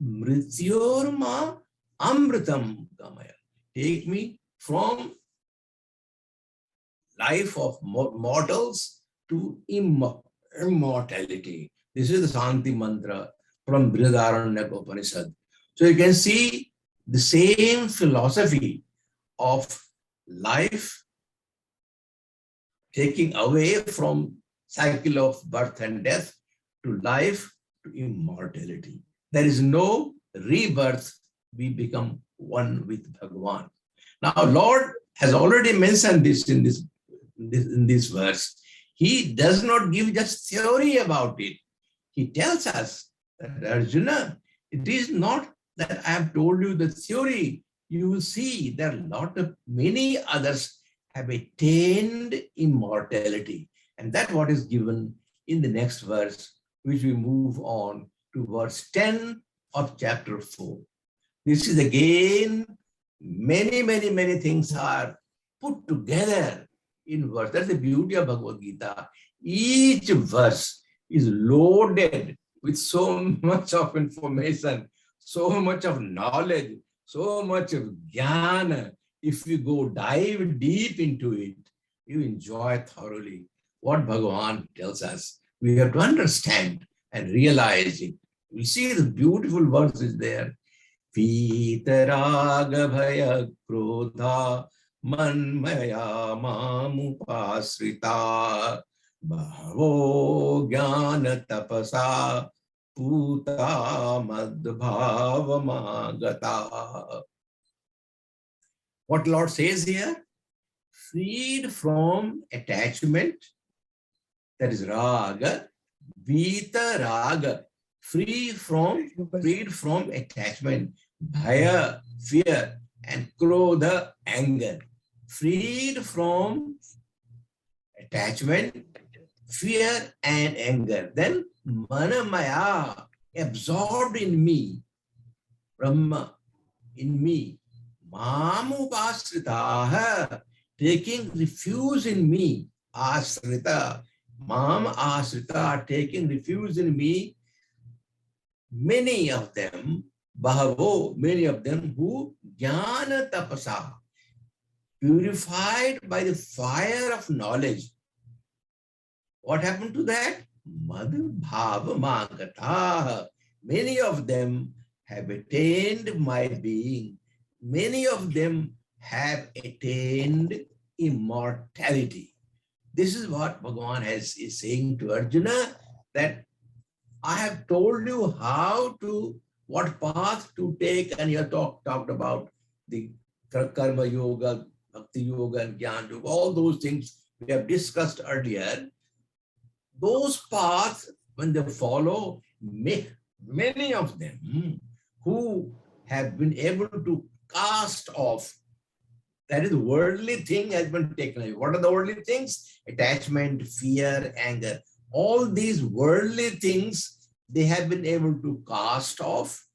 Mrityorma amritam gamaya. Take me from life of mortals to immortality. This is the Santi mantra from Brihadaranyaka Upanishad. So you can see the same philosophy of life, taking away from cycle of birth and death to life to immortality. There is no rebirth. We become one with Bhagavan. Now, Lord has already mentioned this in this verse. He does not give just theory about it. He tells us that, Arjuna, it is not that I have told you the theory. You will see there are many others have attained immortality. And that's what is given in the next verse, which we move on to verse 10 of chapter 4. This is again, many things are put together in verse. That's the beauty of Bhagavad Gita. Each verse is loaded with so much of information, so much of knowledge, so much of jnana. If you go dive deep into it, you enjoy thoroughly what Bhagavan tells us. We have to understand and realize it. We see the beautiful verses there. Vitaraga bhaya krodha manmaya mamupasrita bhavo jnana tapasa puta madbhavamagata. What Lord says here? Freed from attachment, that is raga, vita raga, freed from attachment, bhaya, fear, and krodha, anger. Freed from attachment, fear, and anger. Then manamaya, absorbed in me, Brahma, in me. Mamupasritaha, taking refuge in me. Asrita, mam asrita, taking refuge in me. Many of them, bahavo, many of them who jnana tapasa, purified by the fire of knowledge. What happened to that? Madhbhavamagata. Many of them have attained my being. Many of them have attained immortality. This is what Bhagavan is saying to Arjuna, that I have told you what path to take, and you have talked about the karma yoga, bhakti yoga, and jnana yoga, all those things we have discussed earlier. Those paths, when they follow, many of them who have been able to cast off, that is, worldly thing has been taken away. What are the worldly things? Attachment, fear, anger. All these worldly things, they have been able to cast off.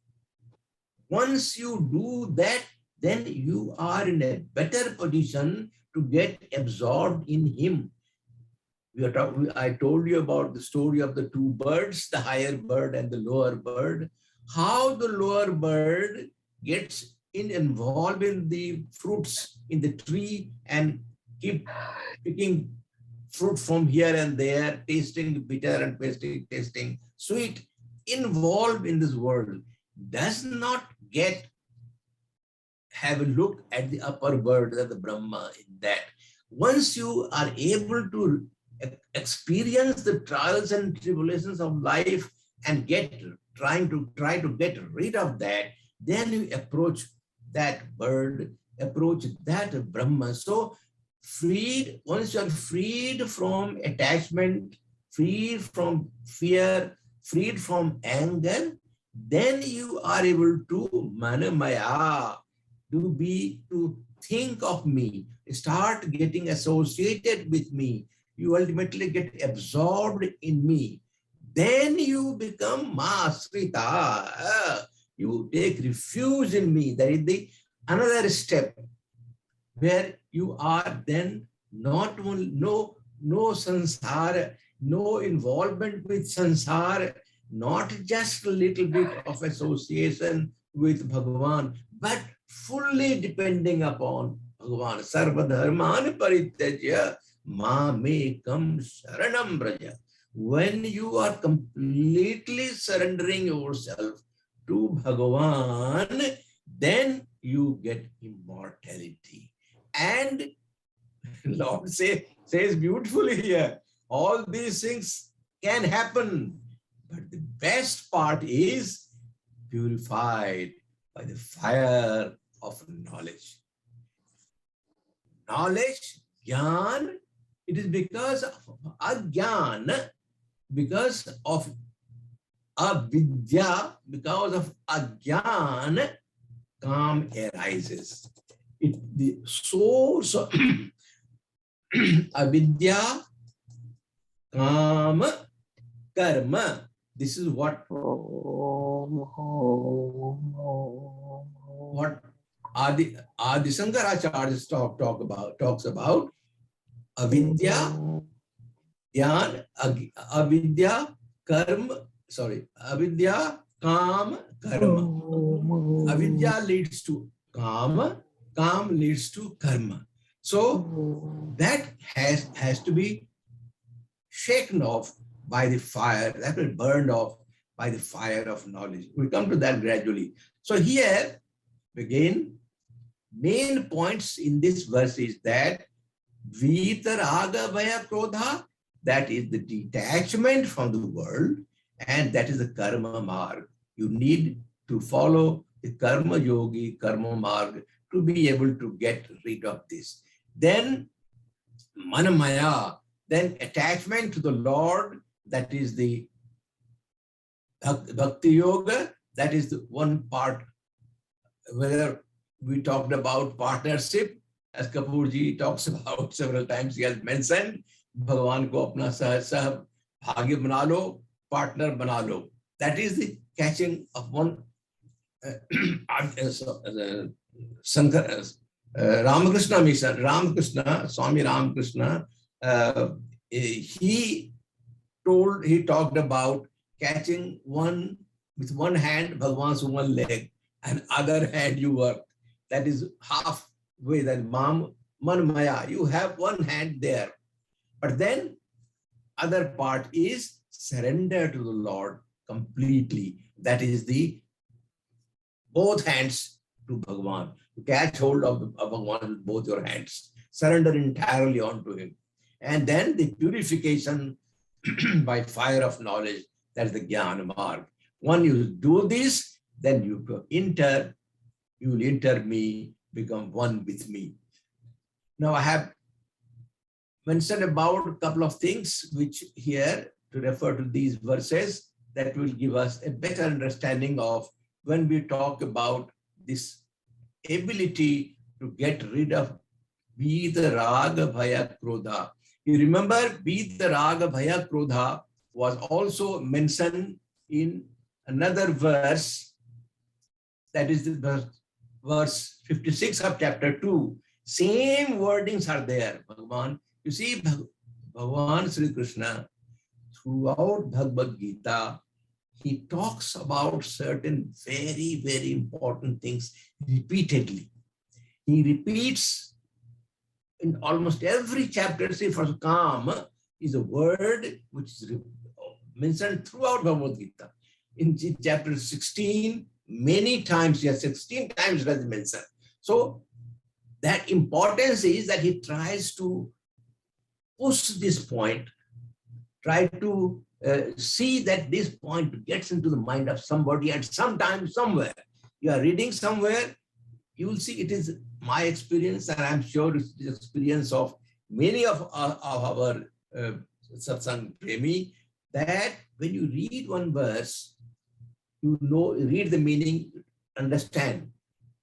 Once you do that, then you are in a better position to get absorbed in Him. I told you about the story of the two birds, the higher bird and the lower bird. How the lower bird gets involved in the fruits in the tree and keep picking fruit from here and there, tasting bitter and tasting sweet, involved in this world, does not have a look at the upper bird, at the Brahma, in that. Once you are able to experience the trials and tribulations of life and try to get rid of that, then you approach that bird, approach that Brahma. So once you are freed from attachment, freed from fear, freed from anger, then you are able to manamaya, to think of me, start getting associated with me. You ultimately get absorbed in me. Then you become masrita. You take refuge in me. That is the another step where you are then not only no sansara, no involvement with sansara, not just a little bit of association with Bhagavan, but fully depending upon Bhagavan. Sarva dharman parityajya mamekam sharanam braja. When you are completely surrendering yourself to Bhagavan, then you get immortality. And Lord says beautifully here, all these things can happen, but the best part is purified by the fire of knowledge. Knowledge, jnana, it is because of ajnana, because of avidya, because of ajnana, kam arises. The source of avidya, kam, karma. This is what Adi Shankaracharya talks about. Avidya, jnana, avidya, karma, avidya, kam, karma. Avidya leads to kama, kam leads to karma. So that has to be shaken off by the fire, that will be burned off by the fire of knowledge. We'll come to that gradually. So here, again, main points in this verse is that Vitaraga Vaya Krodha, that is the detachment from the world, and that is the karma marg. You need to follow the karma yogi, karma marg, to be able to get rid of this. Then manamaya, then attachment to the Lord, that is the bhakti yoga, that is the one part where we talked about partnership, as Kapoorji talks about several times. He has mentioned, Bhagavan ko apna sah bhagya bana lo, partner bana lo. That is the catching of one Ramakrishna mission. Swami Ramakrishna, he talked about catching one with one hand, Bhagavan's one leg, and other hand you work. That is halfway, that manmaya, you have one hand there. But then other part is surrender to the Lord completely. That is the both hands to Bhagavan. You catch hold of Bhagavan with both your hands. Surrender entirely onto him. And then the purification by fire of knowledge, that is the Jnana Marg. When you do this, then you will enter me, become one with me. Now I have mentioned about a couple of things which here to refer to these verses that will give us a better understanding of when we talk about this ability to get rid of Vida Raga Bhaya Krodha. You remember Vida Raga Bhaya Krodha was also mentioned in another verse, that is the verse 56 of chapter 2. Same wordings are there, Bhagavan. You see, Bhagavan Sri Krishna, throughout Bhagavad Gita, he talks about certain very, very important things repeatedly. He repeats in almost every chapter. Say, for Kam is a word which is mentioned throughout Bhagavad Gita. In chapter 16, many times, yes, 16 times it is mentioned. So that importance is that he tries to push this point, try to see that this point gets into the mind of somebody at some time, somewhere. You are reading somewhere, you will see it is my experience, and I'm sure it's the experience of many of our satsang premi, that when you read one verse, you know, read the meaning, understand.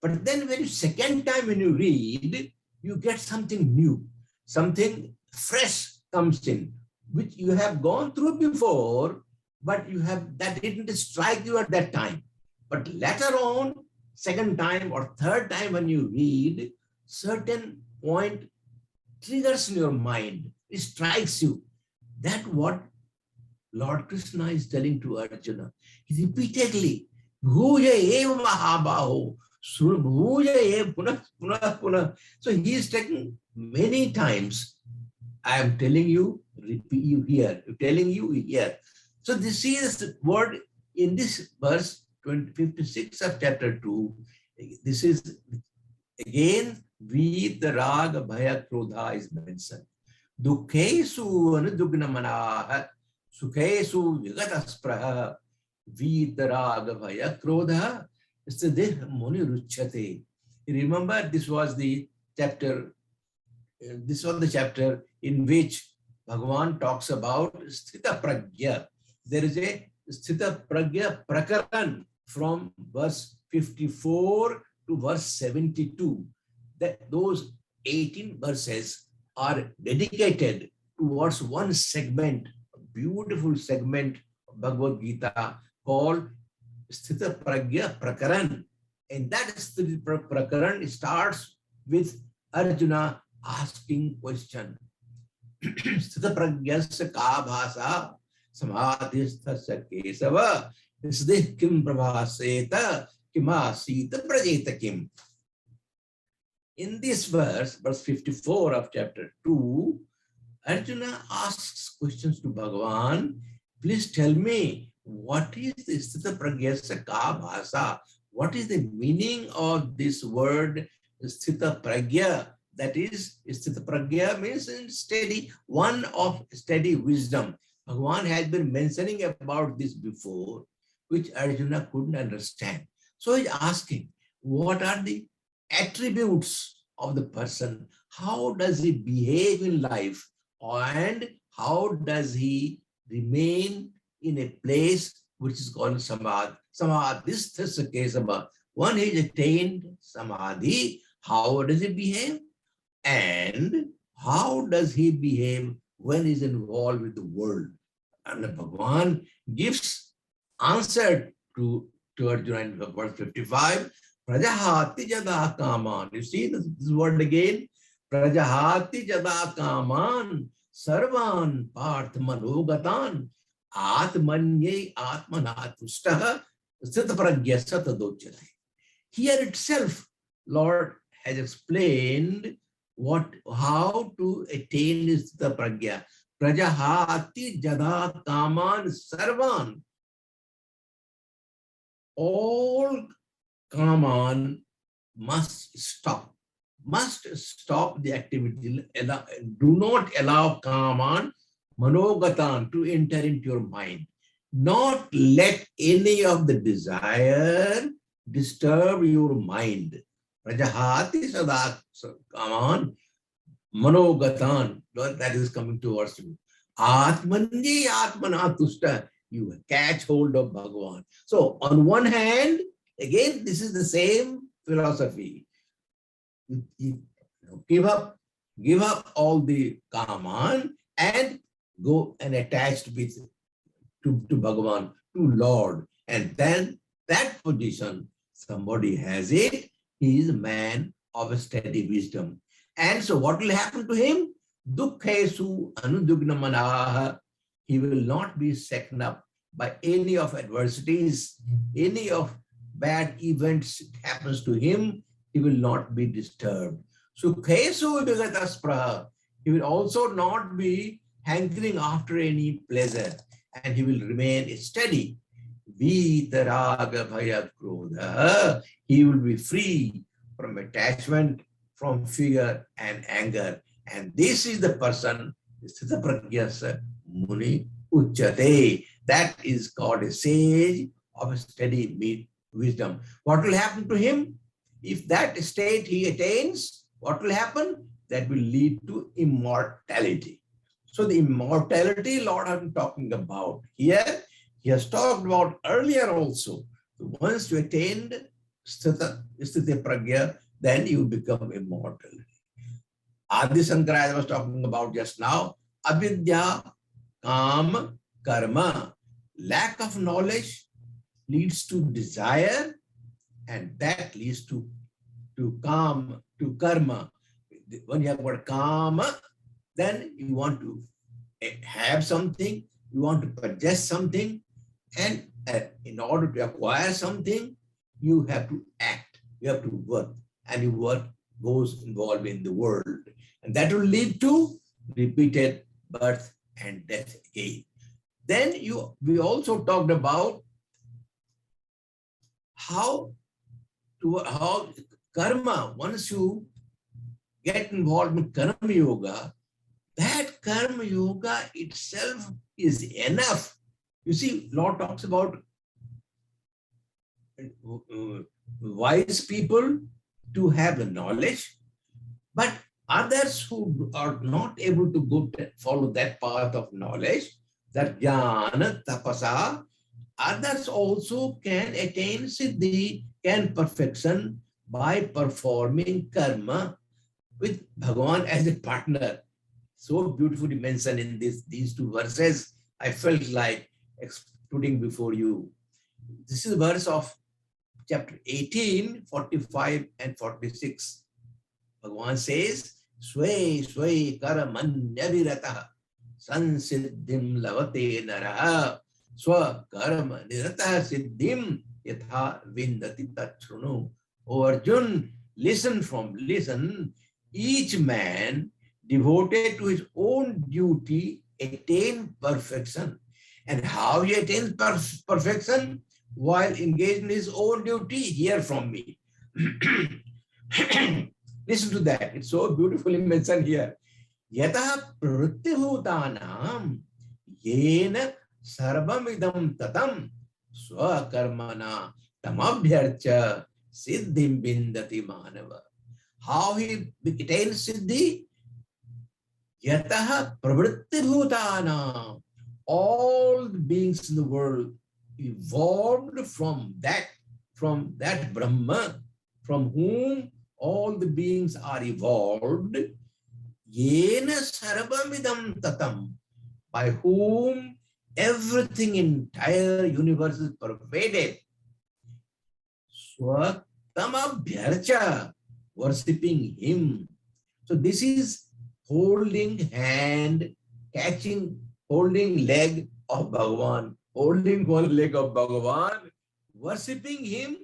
But then when you second time when you read, you get something new, something fresh comes in, which you have gone through before, but you have that didn't strike you at that time. But later on, second time or third time when you read, certain point triggers in your mind, it strikes you. That what Lord Krishna is telling to Arjuna. He repeatedly, Bhuja eva mahabaho, Bhuja eva punah punah punah. So he is taking many times. I am telling you, repeat you hear. Telling you hear. So this is word in this verse 56 of chapter 2. This is again Vita Raga Bhaya Krodha is mentioned. Dukhesu anudugna manaha Sukhesu vigataspраha Vita Raga Bhaya Krodha. It's the Muni Ruchate. Remember, this was the chapter. This was the chapter in which Bhagavan talks about Sthita Pragya. There is a Sthita Pragya Prakaran from verse 54 to verse 72. That those 18 verses are dedicated towards one segment, a beautiful segment of Bhagavad Gita called Sthita Pragya Prakaran. And that Sthita Prakaran starts with Arjuna asking question. Sthita Pragyasya ka bhasa samadhisthasya kesava isdih kim prabhaseta kimasita prajeta kim. In this verse, verse 54 of chapter 2, Arjuna asks questions to Bhagavan. Please tell me, what is the Sthita Pragyasya ka bhasa? What is the meaning of this word Sthita Pragya? That is, Sthita Pragya means steady, one of steady wisdom. Bhagavan has been mentioning about this before, which Arjuna couldn't understand. So he's asking, what are the attributes of the person? How does he behave in life? And how does he remain in a place which is called Samadhi? Samadhisthasya kesava. When he attained Samadhi, how does he behave? And how does he behave when he's involved with the world? And Bhagavan gives answer to Arjuna in verse 55. Prajahati jada kaman. You see this word again? Prajahati jada kaman sarvan parth manogatan atmanye atmanatustaha sthita pragyasya tadochate. Here itself, Lord has explained how to attain Sthita Pragya. Prajahati jada kaman sarvan. All kaman must stop the activity. Do not allow kaman manogatan to enter into your mind. Not let any of the desire disturb your mind. Prajahati sada kaman manogatan, that is coming towards you. Atmanje atmanatusta, you catch hold of Bhagavan. So on one hand, again, this is the same philosophy. You give up all the kaman and go and attach with to Bhagavan, to Lord. And then that position, somebody has it, he is a man of a steady wisdom. And so what will happen to him? Dukkhesu anudugna manaha. He will not be shaken up by any of adversities, any of bad events happens to him, he will not be disturbed. Sukhesu vigataspra. He will also not be hankering after any pleasure, and he will remain steady. Vitaraga bhaya krodha. He will be free from attachment, from fear and anger. And this is the person Sthita pragyasa muni uchyate. That is called a sage of a steady wisdom. What will happen to him? If that state he attains, what will happen? That will lead to immortality. So the immortality Lord has been talking about here, he has talked about earlier also. Once you attained sthita pragya, then you become immortal. Adi Sankaraya was talking about just now, avidya, kam, karma. Lack of knowledge leads to desire, and that leads to karma. When you have got karma, then you want to have something, you want to possess something, and in order to acquire something, you have to act, you have to work, and your work goes involved in the world. And that will lead to repeated birth and death again. Then we also talked about how karma, once you get involved in karma yoga, that karma yoga itself is enough. You see, Lord talks about wise people to have the knowledge, but others who are not able to follow that path of knowledge, that jnana, tapasa, others also can attain siddhi, can perfection by performing karma with Bhagavan as a partner. So beautifully mentioned in these two verses. I felt like putting before you. This is the verse of chapter 18, 45 and 46. Bhagavan says, Sway, sway, karamanyabirataha, sansiddhim lavate naraha, swa karma nirataha siddhim yatha vindati tachrunu. O Arjun, listen. Each man devoted to his own duty attain perfection. And how he attains perfection? While engaged in his own duty, hear from me. Listen to that. It's so beautifully mentioned here. Yata pratyabhutanam yena sarvamidam tatam swakarmana tamabhyarcha siddhim bindati manava. How he attains siddhi? Yataha pravrittibhutanam. All the beings in the world evolved from that Brahma, from whom all the beings are evolved. Yena sarvamidam tatam, by whom everything, entire universe is pervaded. Swatamabhyarcha, worshipping him. So this is holding hand, holding leg of Bhagavan, holding one leg of Bhagavan, worshipping him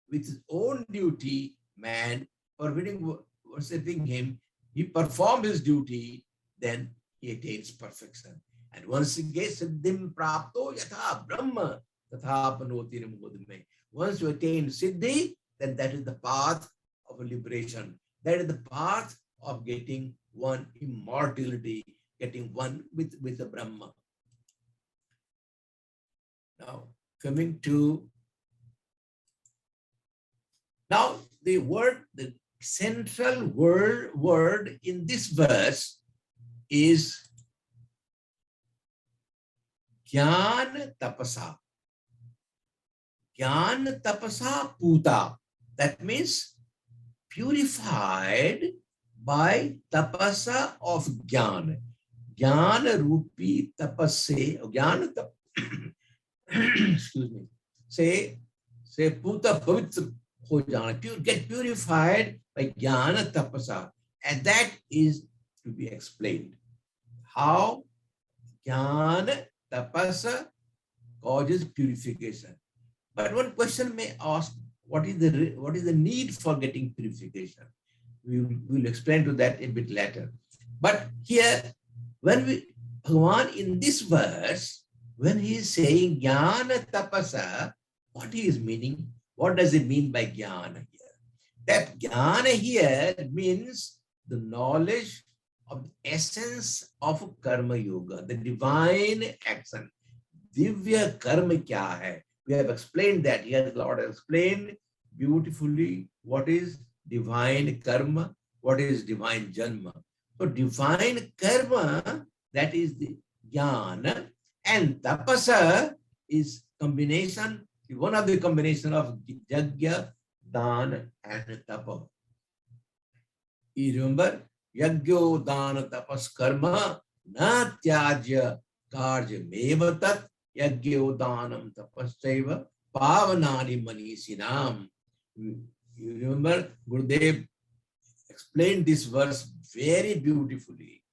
with his own duty. Man, worshipping him, he performs his duty, then he attains perfection. And once he gets siddhim prapto yatha brahma tatha panoti namodime. Once you attain siddhi, then that is the path of liberation. That is the path of getting one immortality, getting one with the Brahma. Now, coming to the central word in this verse is Jnana Tapasa. Jnana Tapasa Puta. That means purified by tapasa of jnana. Jnana rupi tapase, jnana excuse me. Say puta pavitra ho jana. Get purified by jnana tapasa. And that is to be explained. How jnana tapasa causes purification. But one question may ask, what is the need for getting purification? We will explain to that a bit later. But here, Bhagavan in this verse, when he is saying jnana tapasa, what he is meaning? What does it mean by jnana here? That jnana here means the knowledge of the essence of karma yoga, the divine action. Divya karma kya hai? We have explained that. Yes, Lord explained beautifully what is divine karma, what is divine janma. So divine karma, that is the jnana, and tapasa is combination, one of the combination of yajna, dana, and tapa. You remember? Yajno, dana, tapas, karma, na tyajya karya meva tat, yajno, danam, tapasyaiva, pavanani manisinam. You remember? Gurudev explained this verse very beautifully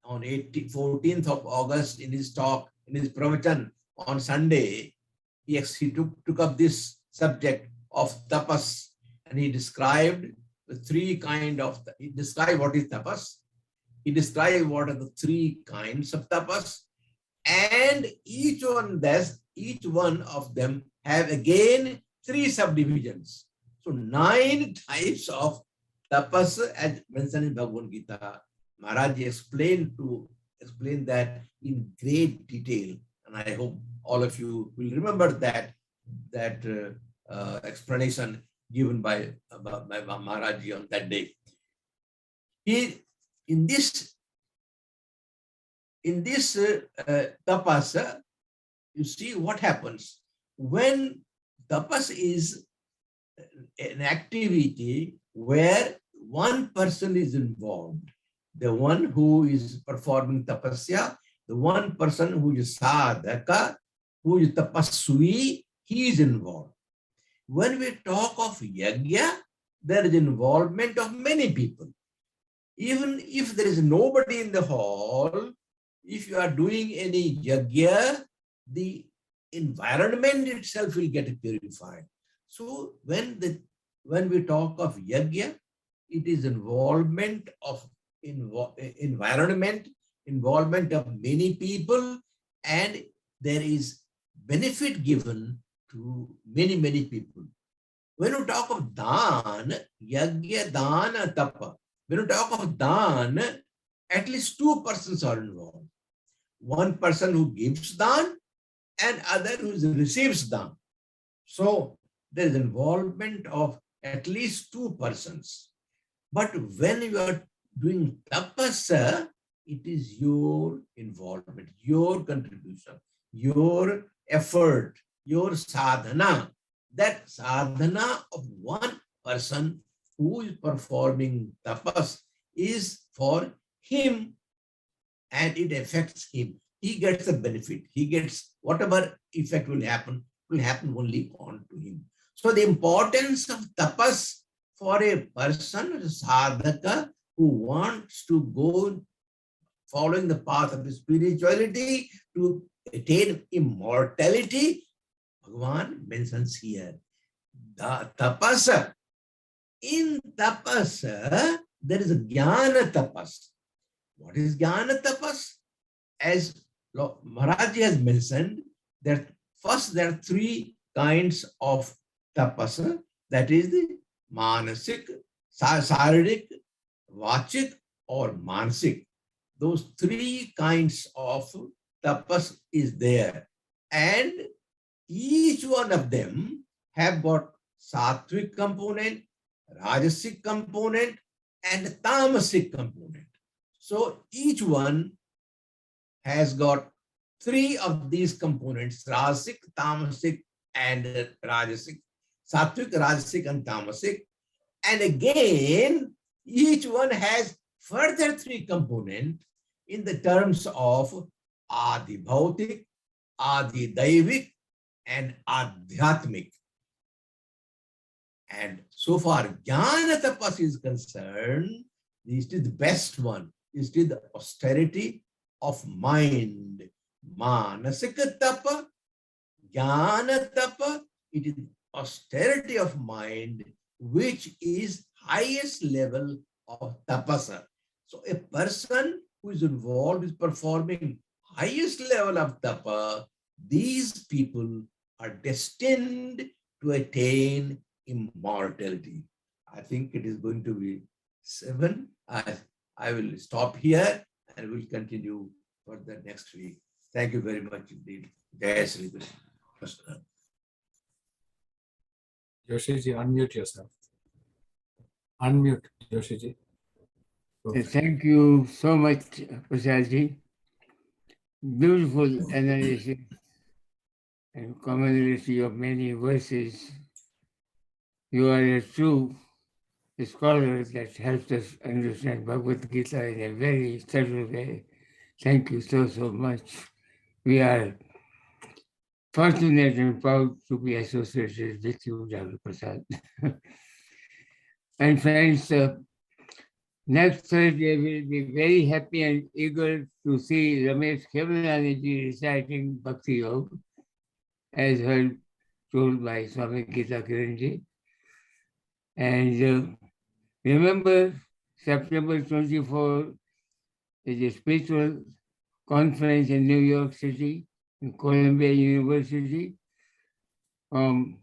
on 14th of August in his talk, in his pravachan on Sunday. He took up this subject of tapas, and he described the three kind of, he described what is tapas, he described what are the three kinds of tapas, and each one of them have again three subdivisions. So 9 types of tapas as mentioned in Bhagavad Gita. Maharaj explained that in great detail, and I hope all of you will remember that explanation given by Maharaj on that day. In this tapas, you see what happens when tapas is an activity where one person is involved. The one who is performing tapasya, the one person who is sadhaka, who is tapasvi, he is involved. When we talk of yajna, there is involvement of many people. Even if there is nobody in the hall, if you are doing any yajna, the environment itself will get purified. So when we talk of yajna, it is involvement of environment, involvement of many people, and there is benefit given to many people. When you talk of dan, yajna, dana, tapa, when you talk of dan, at least 2 persons are involved. One person who gives dan and other who receives dan. So there is involvement of at least 2 persons. But when you are doing tapasa, it is your involvement, your contribution, your effort, your sadhana. That sadhana of one person who is performing tapas is for him, and it affects him. He gets a benefit. He gets whatever effect will happen only on to him. So the importance of tapas for a person, a sadhaka, who wants to go following the path of spirituality to attain immortality, Bhagavan mentions here. The tapasa. In tapasa, there is a jnana tapas. What is jnana tapas? As Maharaj has mentioned, that first there are 3 kinds of tapasa. That is the manasik, saririk, vachik, or mansik. Those 3 kinds of tapas is there. And each one of them have got sattvic component, rajasic component, and tamasic component. So each one has got 3 of these components: rajasic, tamasic, and rajasic. Sattvic, rajasic, and tamasic. And again, each one has further 3 components in the terms of adi bhautik, adi daivik, and adhyatmik. And so far, jnana tapas is concerned, this is the best one. This is the austerity of mind. Manasika tapa, jnana tapa, it is austerity of mind, which is highest level of tapasa. So a person who is involved is performing highest level of tapa. These people are destined to attain immortality. I think it is going to be 7. I will stop here and we'll continue for the next week. Thank you very much indeed. Jai Sri Krishna. Joshiji, unmute yourself. Unmute, Joshiji. Go. Thank you so much, Prasadji. Beautiful analysis and commonality of many verses. You are a true scholar that helps us understand Bhagavad Gita in a very subtle way. Thank you so much. We are fortunate and proud to be associated with you, Dr. Prasad. And friends, next Thursday we'll be very happy and eager to see Ramesh Kevalaniji reciting Bhakti Yoga, as heard told by Swami Geeta Kiran. And remember, September 24 is a spiritual conference in New York City, in Columbia University, from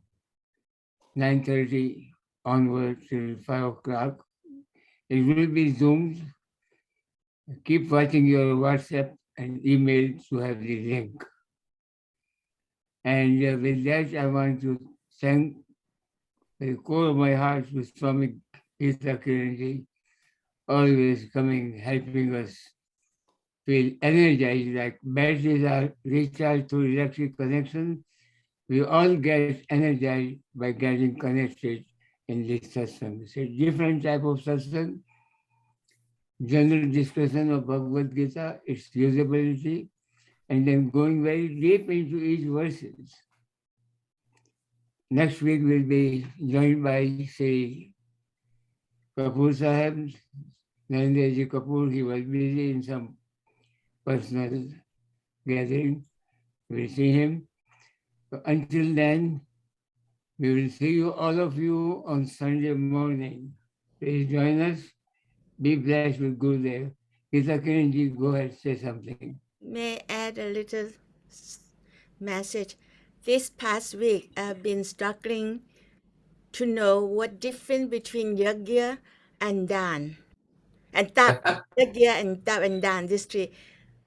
9:30 onward till 5 o'clock. It will be Zoomed. Keep watching your WhatsApp and email to have the link. And with that, I want to thank the core of my heart to Swami Geeta Kiran, always coming, helping us feel energized, like batteries are recharged through electric connection. We all get energized by getting connected in this satsang. It's a different type of satsang. General discussion of Bhagavad Gita, its usability, and then going very deep into each verses. Next week we'll be joined by Sri Kapoor Sahib, Narendraji Kapoor. He was busy in some personal gathering. We'll see him. So until then, we will see you, all of you, on Sunday morning. Please join us. Be blessed with Gurudev. Geeta Kiran, go ahead, say something. May I add a little message. This past week, I've been struggling to know what difference between yagya and dan, and tap. Yagya and tap and dan. These three.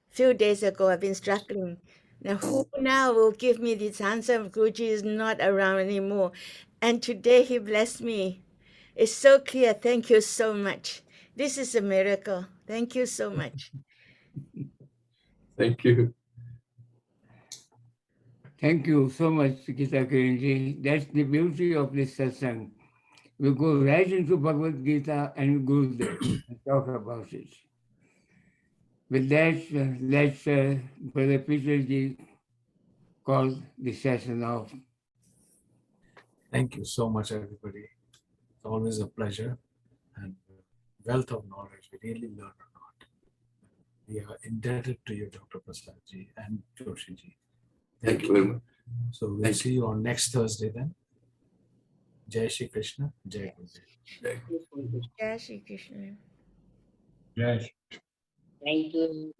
Few days ago, I've been struggling. Now, who now will give me this answer? Guruji is not around anymore, and today he blessed me. It's so clear. Thank you so much. This is a miracle. Thank you so much. Thank you. Thank you so much, Geeta Kiran. That's the beauty of this satsang. We go right into Bhagavad Gita and Gurudev and talk about it. With that, let's Brother Peterji call the session off. Thank you so much, everybody. It's always a pleasure and wealth of knowledge. We really learn a lot. We are indebted to you, Dr. Prasadji and Joshiji. Thank you very much. So we'll see you on next Thursday then. Jai Shri Krishna, Jai Gurudev. Jai Shri Krishna. Yes. Thank you.